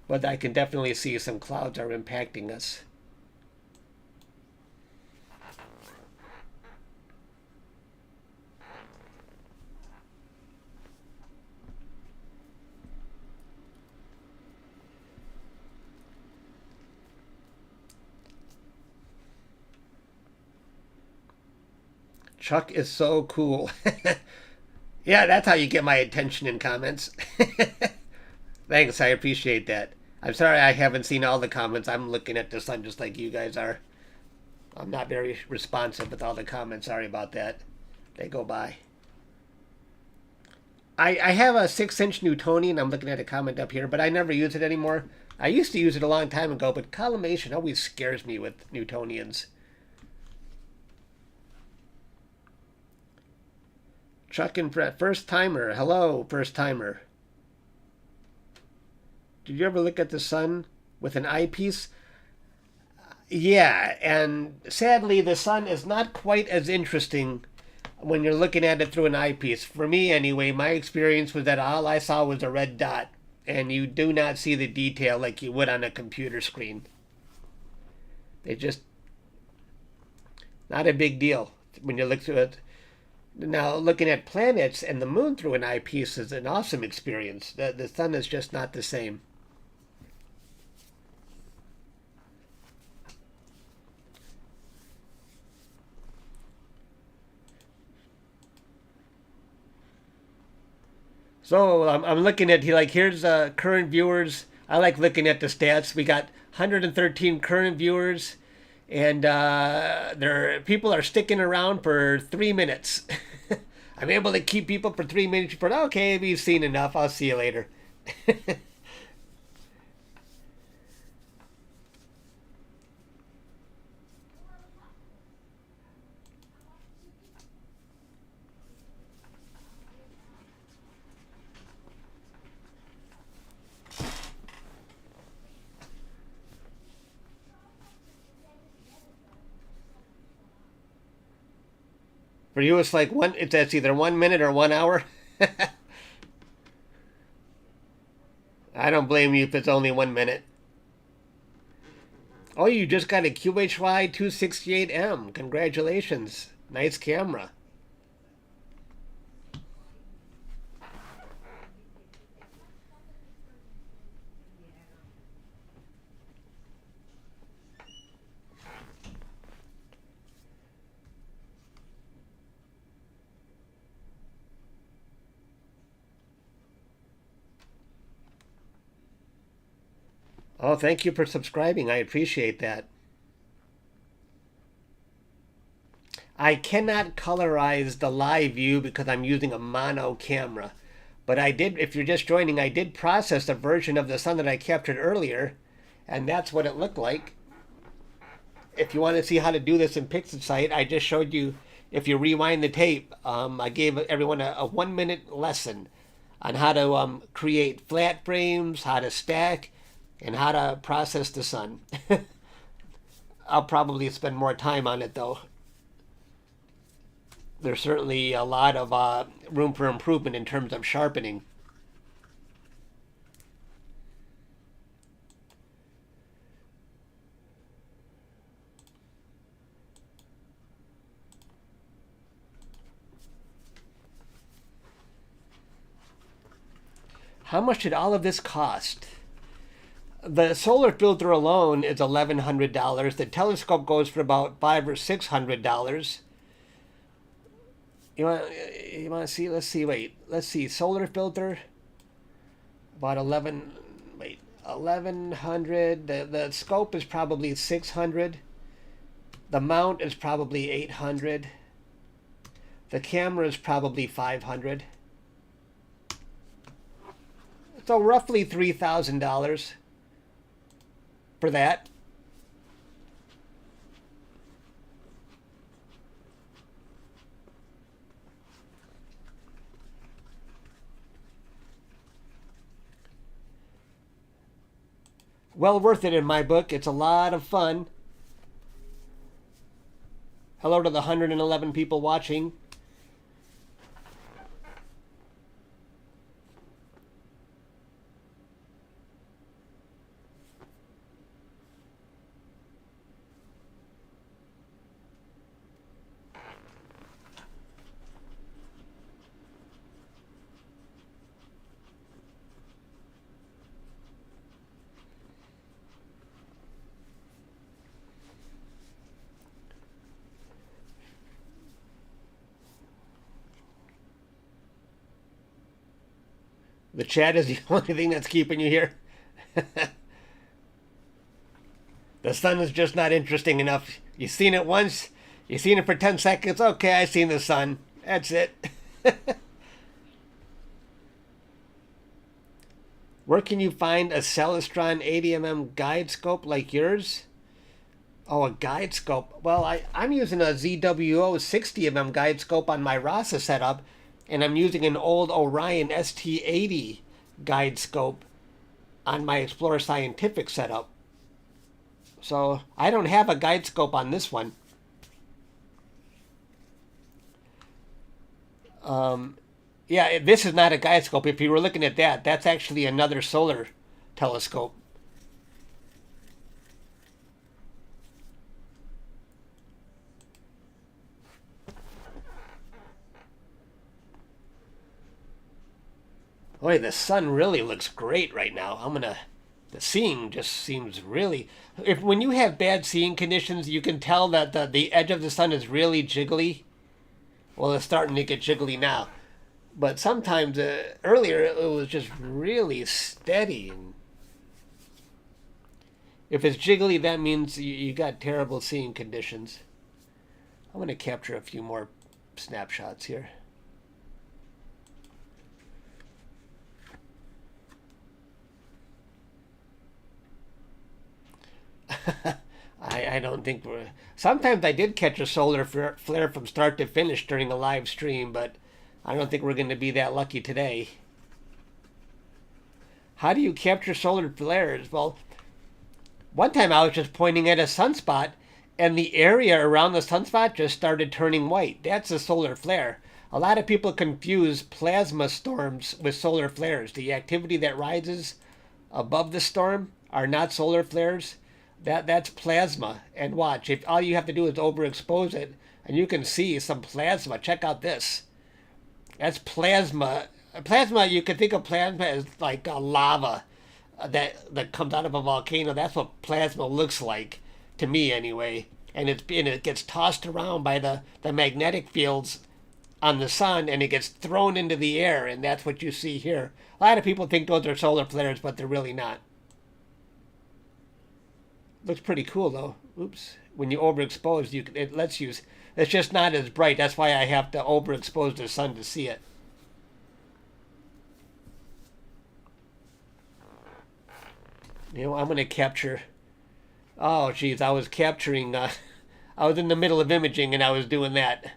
[SPEAKER 1] But I can definitely see some clouds are impacting us. Chuck is so cool. Yeah, that's how you get my attention in comments. Thanks, I appreciate that. I'm sorry I haven't seen all the comments. I'm looking at the sun just like you guys are. I'm not very responsive with all the comments. Sorry about that. They go by. I have a 6-inch Newtonian. I'm looking at a comment up here, but I never use it anymore. I used to use it a long time ago, but collimation always scares me with Newtonians. Chuck and Brett, first timer. Hello, first timer. Did you ever look at the sun with an eyepiece? Yeah, and sadly, the sun is not quite as interesting when you're looking at it through an eyepiece. For me, anyway, my experience was that all I saw was a red dot, and you do not see the detail like you would on a computer screen. They just not a big deal when you look through it. Now, looking at planets and the moon through an eyepiece is an awesome experience. The sun is just not the same. So I'm looking at here's current viewers. I like looking at the stats. We got 113 current viewers, and people are sticking around for 3 minutes. I'm able to keep people for 3 minutes. But okay, we've seen enough. I'll see you later. For you, it's like that's either 1 minute or 1 hour. I don't blame you if it's only 1 minute. Oh, you just got a QHY 268M. Congratulations. Nice camera. Oh, thank you for subscribing. I appreciate that. I cannot colorize the live view because I'm using a mono camera. But I did, if you're just joining, I did process a version of the sun that I captured earlier, and that's what it looked like. If you want to see how to do this in PixelSite, I just showed you, if you rewind the tape, I gave everyone a 1 minute lesson on how to create flat frames, how to stack, and how to process the sun. I'll probably spend more time on it though. There's certainly a lot of room for improvement in terms of sharpening. How much did all of this cost? The solar filter alone is $1,100. The telescope goes for about $500 or $600. You want to see? Let's see. Wait. Let's see. Solar filter. About 1,100. The scope is probably 600. The mount is probably 800. The camera is probably 500. So roughly $3,000 for that. Well worth it in my book. It's a lot of fun. Hello to the 111 people watching. The chat is the only thing that's keeping you here. The sun is just not interesting enough. You've seen it once, you've seen it for 10 seconds. Okay, I've seen the sun. That's it. Where can you find a Celestron 80mm guide scope like yours? Oh, a guide scope. Well, I'm using a ZWO 60mm guide scope on my Rasa setup, and I'm using an old Orion ST80 guide scope on my Explorer Scientific setup. So I don't have a guide scope on this one. Yeah, this is not a guide scope. If you were looking at that, that's actually another solar telescope. Boy, the sun really looks great right now. The seeing just seems really... When you have bad seeing conditions, you can tell that the edge of the sun is really jiggly. Well, it's starting to get jiggly now. But sometimes earlier it was just really steady. And if it's jiggly, that means you got terrible seeing conditions. I'm going to capture a few more snapshots here. I don't think we're. Sometimes I did catch a solar flare from start to finish during a live stream, but I don't think we're going to be that lucky today. How do you capture solar flares? Well, one time I was just pointing at a sunspot, and the area around the sunspot just started turning white. That's a solar flare. A lot of people confuse plasma storms with solar flares. The activity that rises above the storm are not solar flares. That's plasma. And watch, if all you have to do is overexpose it, and you can see some plasma. Check out this. That's plasma. Plasma, you can think of plasma as like a lava that comes out of a volcano. That's what plasma looks like, to me anyway. And it gets tossed around by the magnetic fields on the sun, and it gets thrown into the air, and that's what you see here. A lot of people think those are solar flares, but they're really not. Looks pretty cool though. Oops. When you overexpose, it lets you. It's just not as bright. That's why I have to overexpose the sun to see it. You know, I'm going to capture. Oh, geez, I was capturing. I was in the middle of imaging and I was doing that.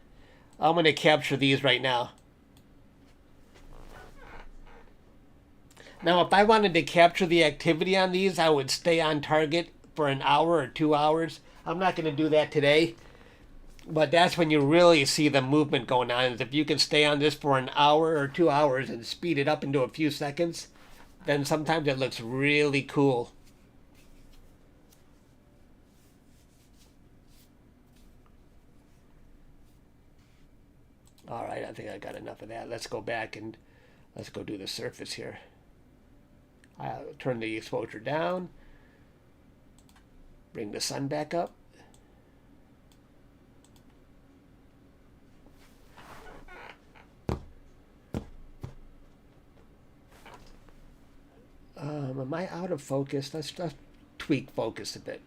[SPEAKER 1] I'm going to capture these right now. Now, if I wanted to capture the activity on these, I would stay on target for an hour or 2 hours. I'm not going to do that today. But that's when you really see the movement going on. Is if you can stay on this for an hour or 2 hours and speed it up into a few seconds, then sometimes it looks really cool. All right, I think I got enough of that. Let's go back and let's go do the surface here. I'll turn the exposure down. Bring the sun back up. Am I out of focus? Let's tweak focus a bit.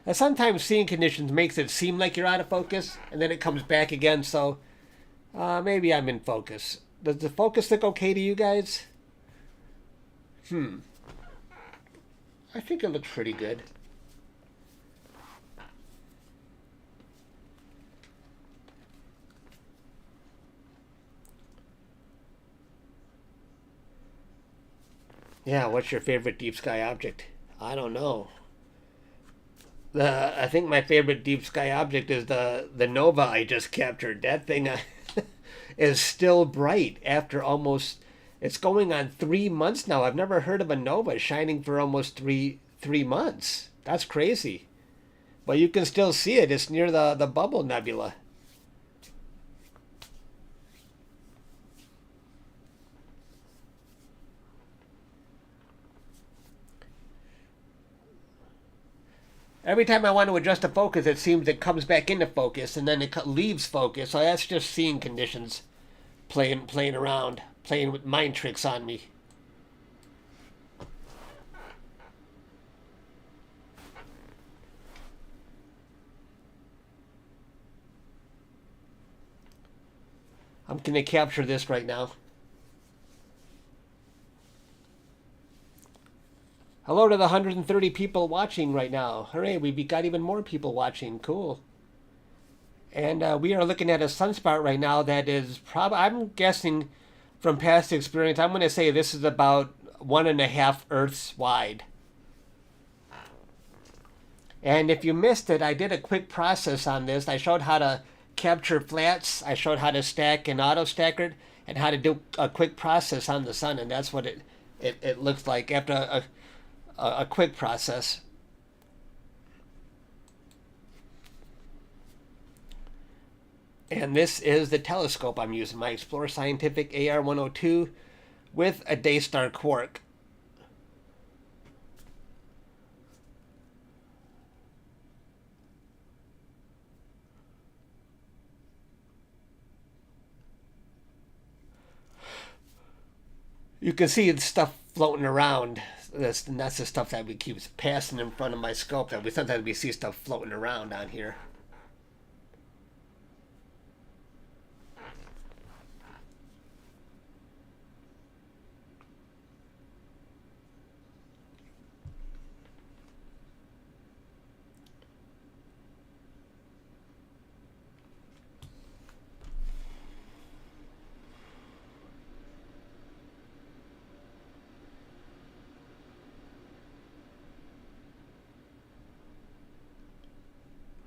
[SPEAKER 1] Now, sometimes seeing conditions makes it seem like you're out of focus, and then it comes back again, so maybe I'm in focus. Does the focus look okay to you guys? I think it looks pretty good. Yeah, what's your favorite deep sky object? I don't know. I think my favorite deep sky object is the nova I just captured. That thing is still bright after almost. It's going on 3 months now. I've never heard of a nova shining for almost three months. That's crazy. But you can still see it. It's near the bubble nebula. Every time I want to adjust the focus, it seems it comes back into focus, and then it leaves focus. So that's just seeing conditions playing around, playing with mind tricks on me. I'm going to capture this right now. Hello to the 130 people watching right now. Hooray, we got even more people watching. Cool. And we are looking at a sunspot right now that is probably, I'm guessing from past experience, I'm going to say this is about 1.5 Earths wide. And if you missed it, I did a quick process on this. I showed how to capture flats. I showed how to stack and auto-stacker, and how to do a quick process on the sun. And that's what it looks like after a quick process. And this is the telescope I'm using, my Explorer Scientific AR102 with a DayStar Quark. You can see the stuff floating around. And that's the stuff that we keep passing in front of my scope. That sometimes we see stuff floating around on here.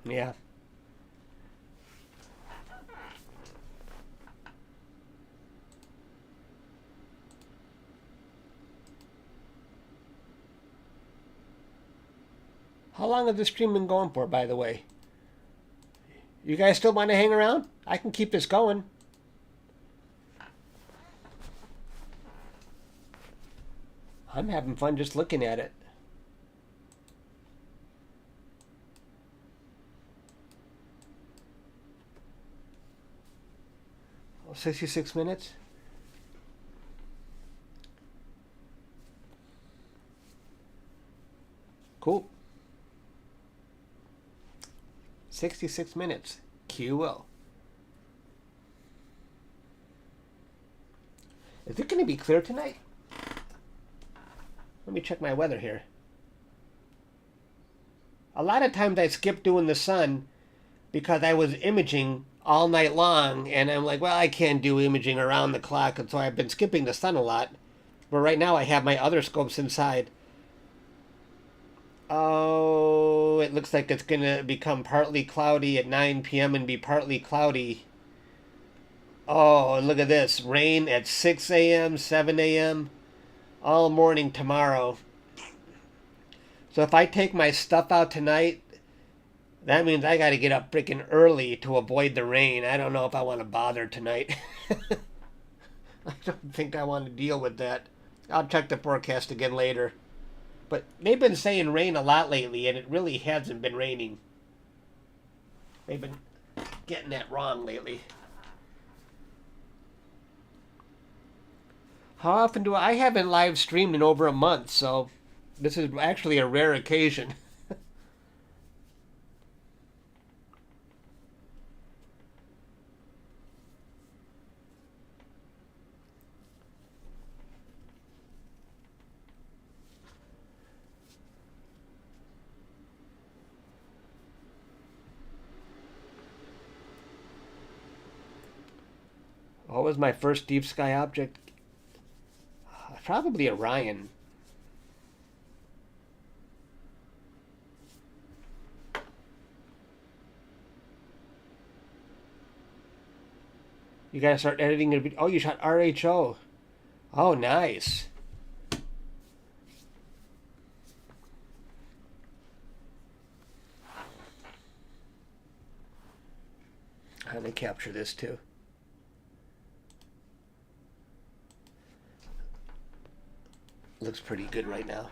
[SPEAKER 1] Yeah. How long has this stream been going for, by the way? You guys still want to hang around? I can keep this going. I'm having fun just looking at it. 66 minutes. Cool. 66 minutes. QO. Is it going to be clear tonight? Let me check my weather here. A lot of times I skip doing the sun because I was imaging all night long, and I'm like, well, I can't do imaging around the clock, and so I've been skipping the sun a lot. But right now I have my other scopes inside. Oh, it looks like it's going to become partly cloudy at 9 p.m. and be partly cloudy. Oh, and look at this. Rain at 6 a.m., 7 a.m., all morning tomorrow. So if I take my stuff out tonight, that means I got to get up freaking early to avoid the rain. I don't know if I want to bother tonight. I don't think I want to deal with that. I'll check the forecast again later. But they've been saying rain a lot lately, and it really hasn't been raining. They've been getting that wrong lately. How often do I haven't live streamed in over a month, so this is actually a rare occasion. What was my first deep sky object? Probably Orion. You gotta start editing a video. Oh, you shot RHO. Oh, nice. How do they capture this too? Looks pretty good right now.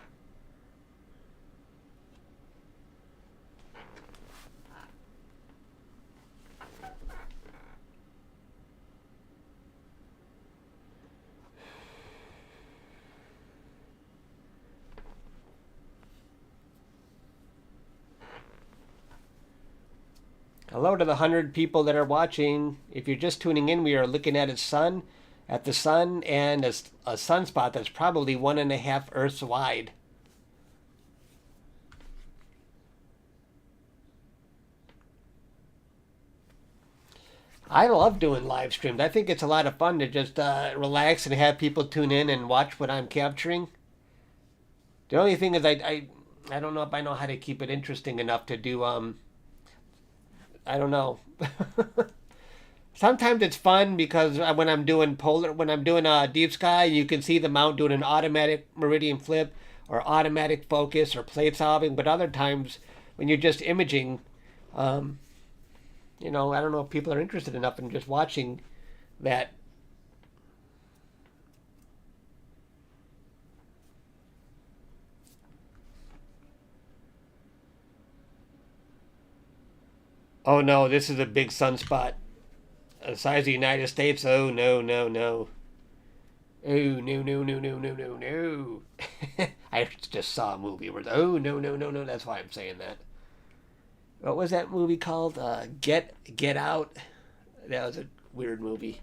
[SPEAKER 1] Hello to the 100 people that are watching. If you're just tuning in, we are looking at the sun and a sunspot that's probably 1.5 Earths wide. I love doing live streams. I think it's a lot of fun to just relax and have people tune in and watch what I'm capturing. The only thing is I don't know if I know how to keep it interesting enough to do I don't know. Sometimes it's fun because when I'm doing deep sky, you can see the mount doing an automatic meridian flip or automatic focus or plate solving. But other times, when you're just imaging, I don't know if people are interested enough in just watching that. Oh no, this is a big sunspot. The size of the United States. Oh no, no, no. Oh, no, no, no, no, no, no, no. I just saw a movie where, oh, no, no, no, no. That's why I'm saying that. What was that movie called? Get Out? That was a weird movie.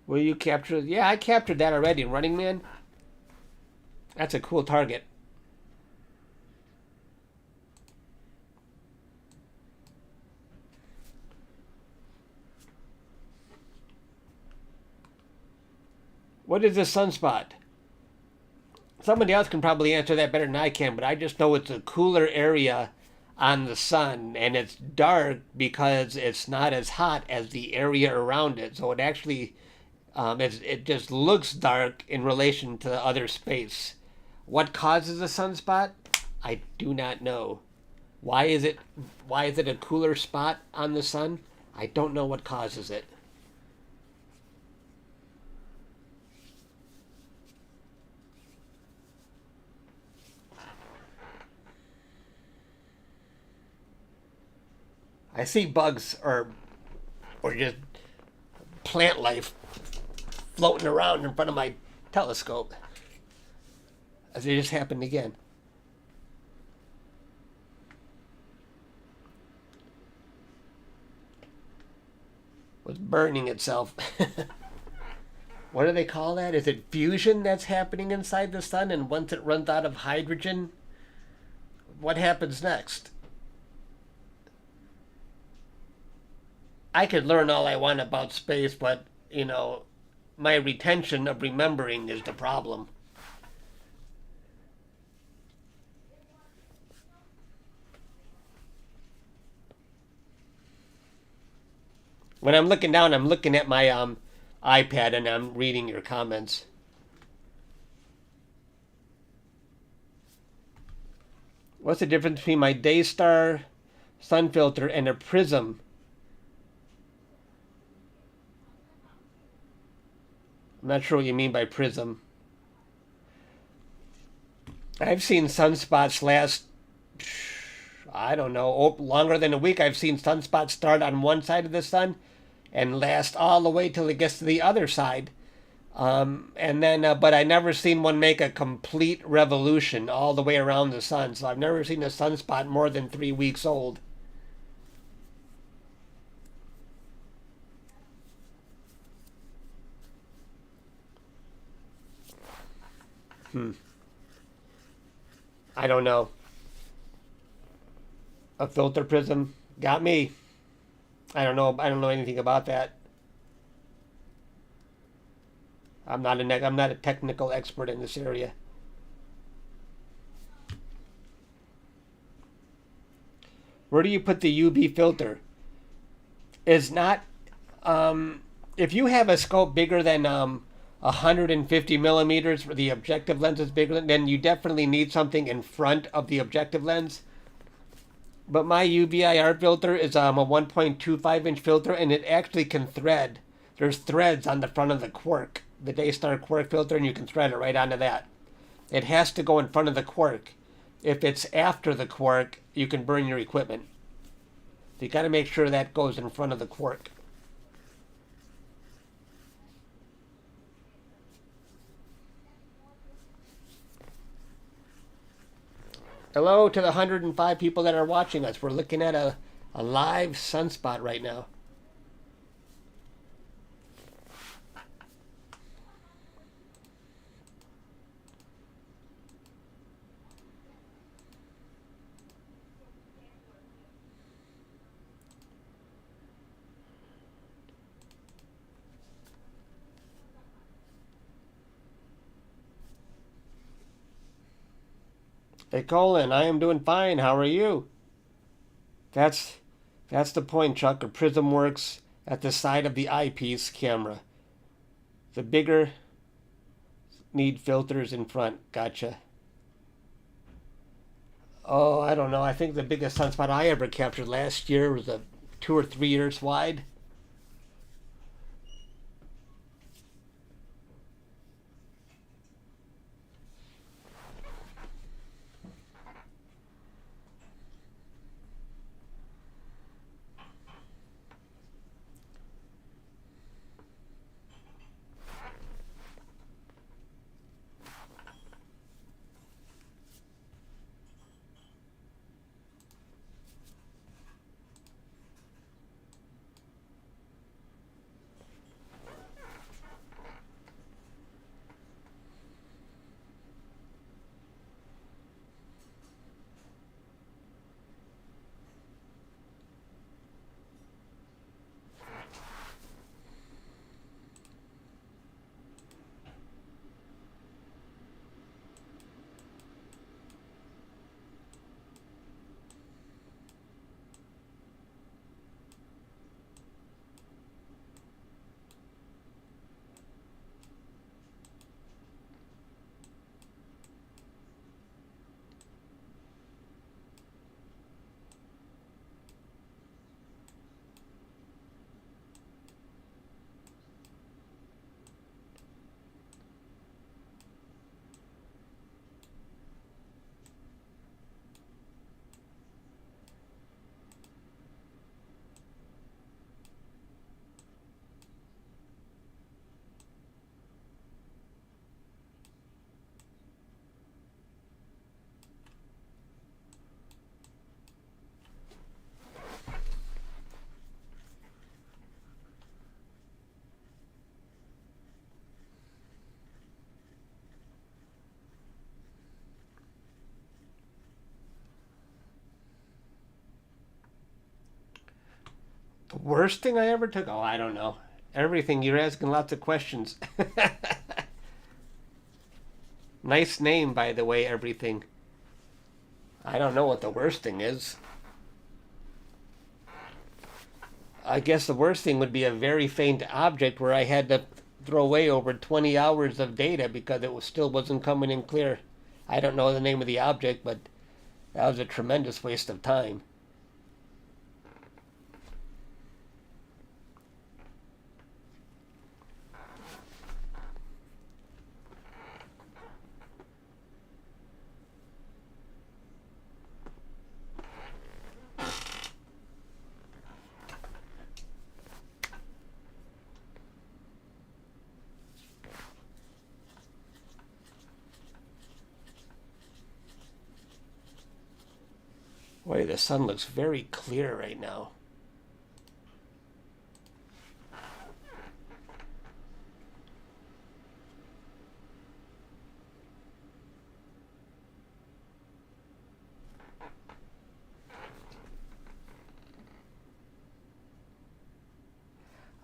[SPEAKER 1] Will you capture? Yeah, I captured that already. Running Man. That's a cool target. What is a sunspot? Somebody else can probably answer that better than I can, but I just know it's a cooler area on the sun, and it's dark because it's not as hot as the area around it. So it actually, it just looks dark in relation to other space. What causes a sunspot? I do not know. Why is it? Why is it a cooler spot on the sun? I don't know what causes it. I see bugs or just plant life floating around in front of my telescope. As it just happened again. Was burning itself. What do they call that? Is it fusion that's happening inside the sun? And once it runs out of hydrogen, what happens next? I could learn all I want about space, but, my retention of remembering is the problem. When I'm looking down, I'm looking at my iPad and I'm reading your comments. What's the difference between my DayStar sun filter and a prism? I'm not sure what you mean by prism. I've seen sunspots last, I don't know, longer than a week. I've seen sunspots start on one side of the sun and last all the way till it gets to the other side. And then, but I never seen one make a complete revolution all the way around the sun. So I've never seen a sunspot more than 3 weeks old. I don't know. A filter prism got me. I don't know. I don't know anything about that. I'm not a technical expert in this area. Where do you put the UV filter? Is not if you have a scope bigger than 150 millimeters, where the objective lens is bigger, then you definitely need something in front of the objective lens. But my UV-IR filter is a 1.25-inch filter, and it actually can thread. There's threads on the front of the Quark, the DayStar Quark filter, and you can thread it right onto that. It has to go in front of the Quark. If it's after the Quark, you can burn your equipment. So you got to make sure that goes in front of the Quark. Hello to the 105 people that are watching us. We're looking at a live sunspot right now. Hey Colin, I am doing fine. How are you? That's that's the point, Chuck. A prism works at the side of the eyepiece camera. The bigger need filters in front. Gotcha. Oh, I don't know. I think the biggest sunspot I ever captured last year was a 2 or 3 years wide. The worst thing I ever took? Oh, I don't know. Everything. You're asking lots of questions. Nice name, by the way, everything. I don't know what the worst thing is. I guess the worst thing would be a very faint object where I had to throw away over 20 hours of data because it still wasn't coming in clear. I don't know the name of the object, but that was a tremendous waste of time. Boy, the sun looks very clear right now.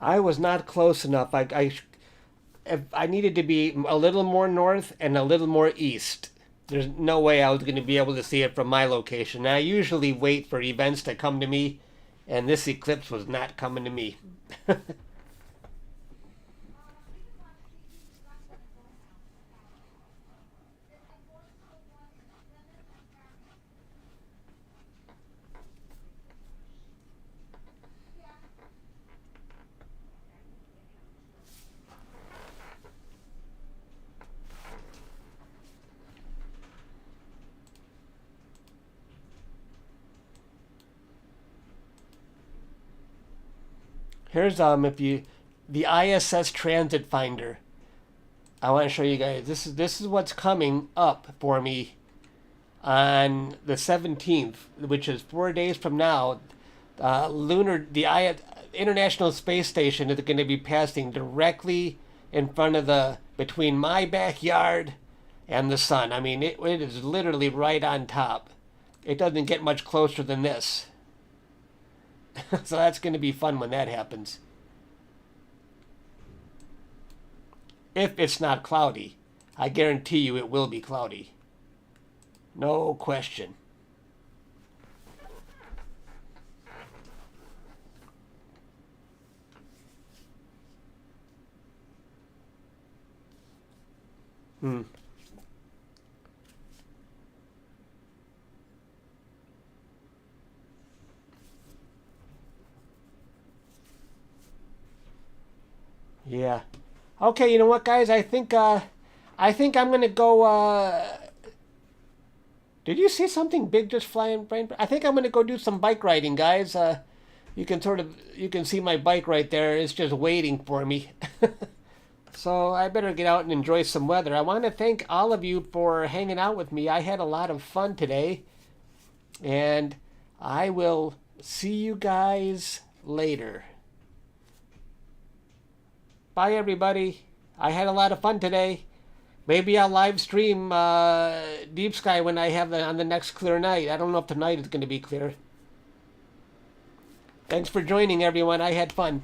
[SPEAKER 1] I was not close enough. I needed to be a little more north and a little more east. There's no way I was going to be able to see it from my location. I usually wait for events to come to me, and this eclipse was not coming to me. Here's the ISS Transit Finder. I want to show you guys. This is what's coming up for me on the 17th, which is 4 days from now. The International Space Station is going to be passing directly in front of between my backyard and the sun. I mean, it is literally right on top. It doesn't get much closer than this. So that's going to be fun when that happens. If it's not cloudy. I guarantee you it will be cloudy. No question. Yeah. Okay, you know what, guys? I think I'm gonna go. Did you see something big just flying? I think I'm gonna go do some bike riding, guys. You can see my bike right there. It's just waiting for me. So I better get out and enjoy some weather. I want to thank all of you for hanging out with me. I had a lot of fun today, and I will see you guys later. Bye, everybody. I had a lot of fun today. Maybe I'll live stream Deep Sky when I have on the next clear night. I don't know if tonight is going to be clear. Thanks for joining, everyone. I had fun.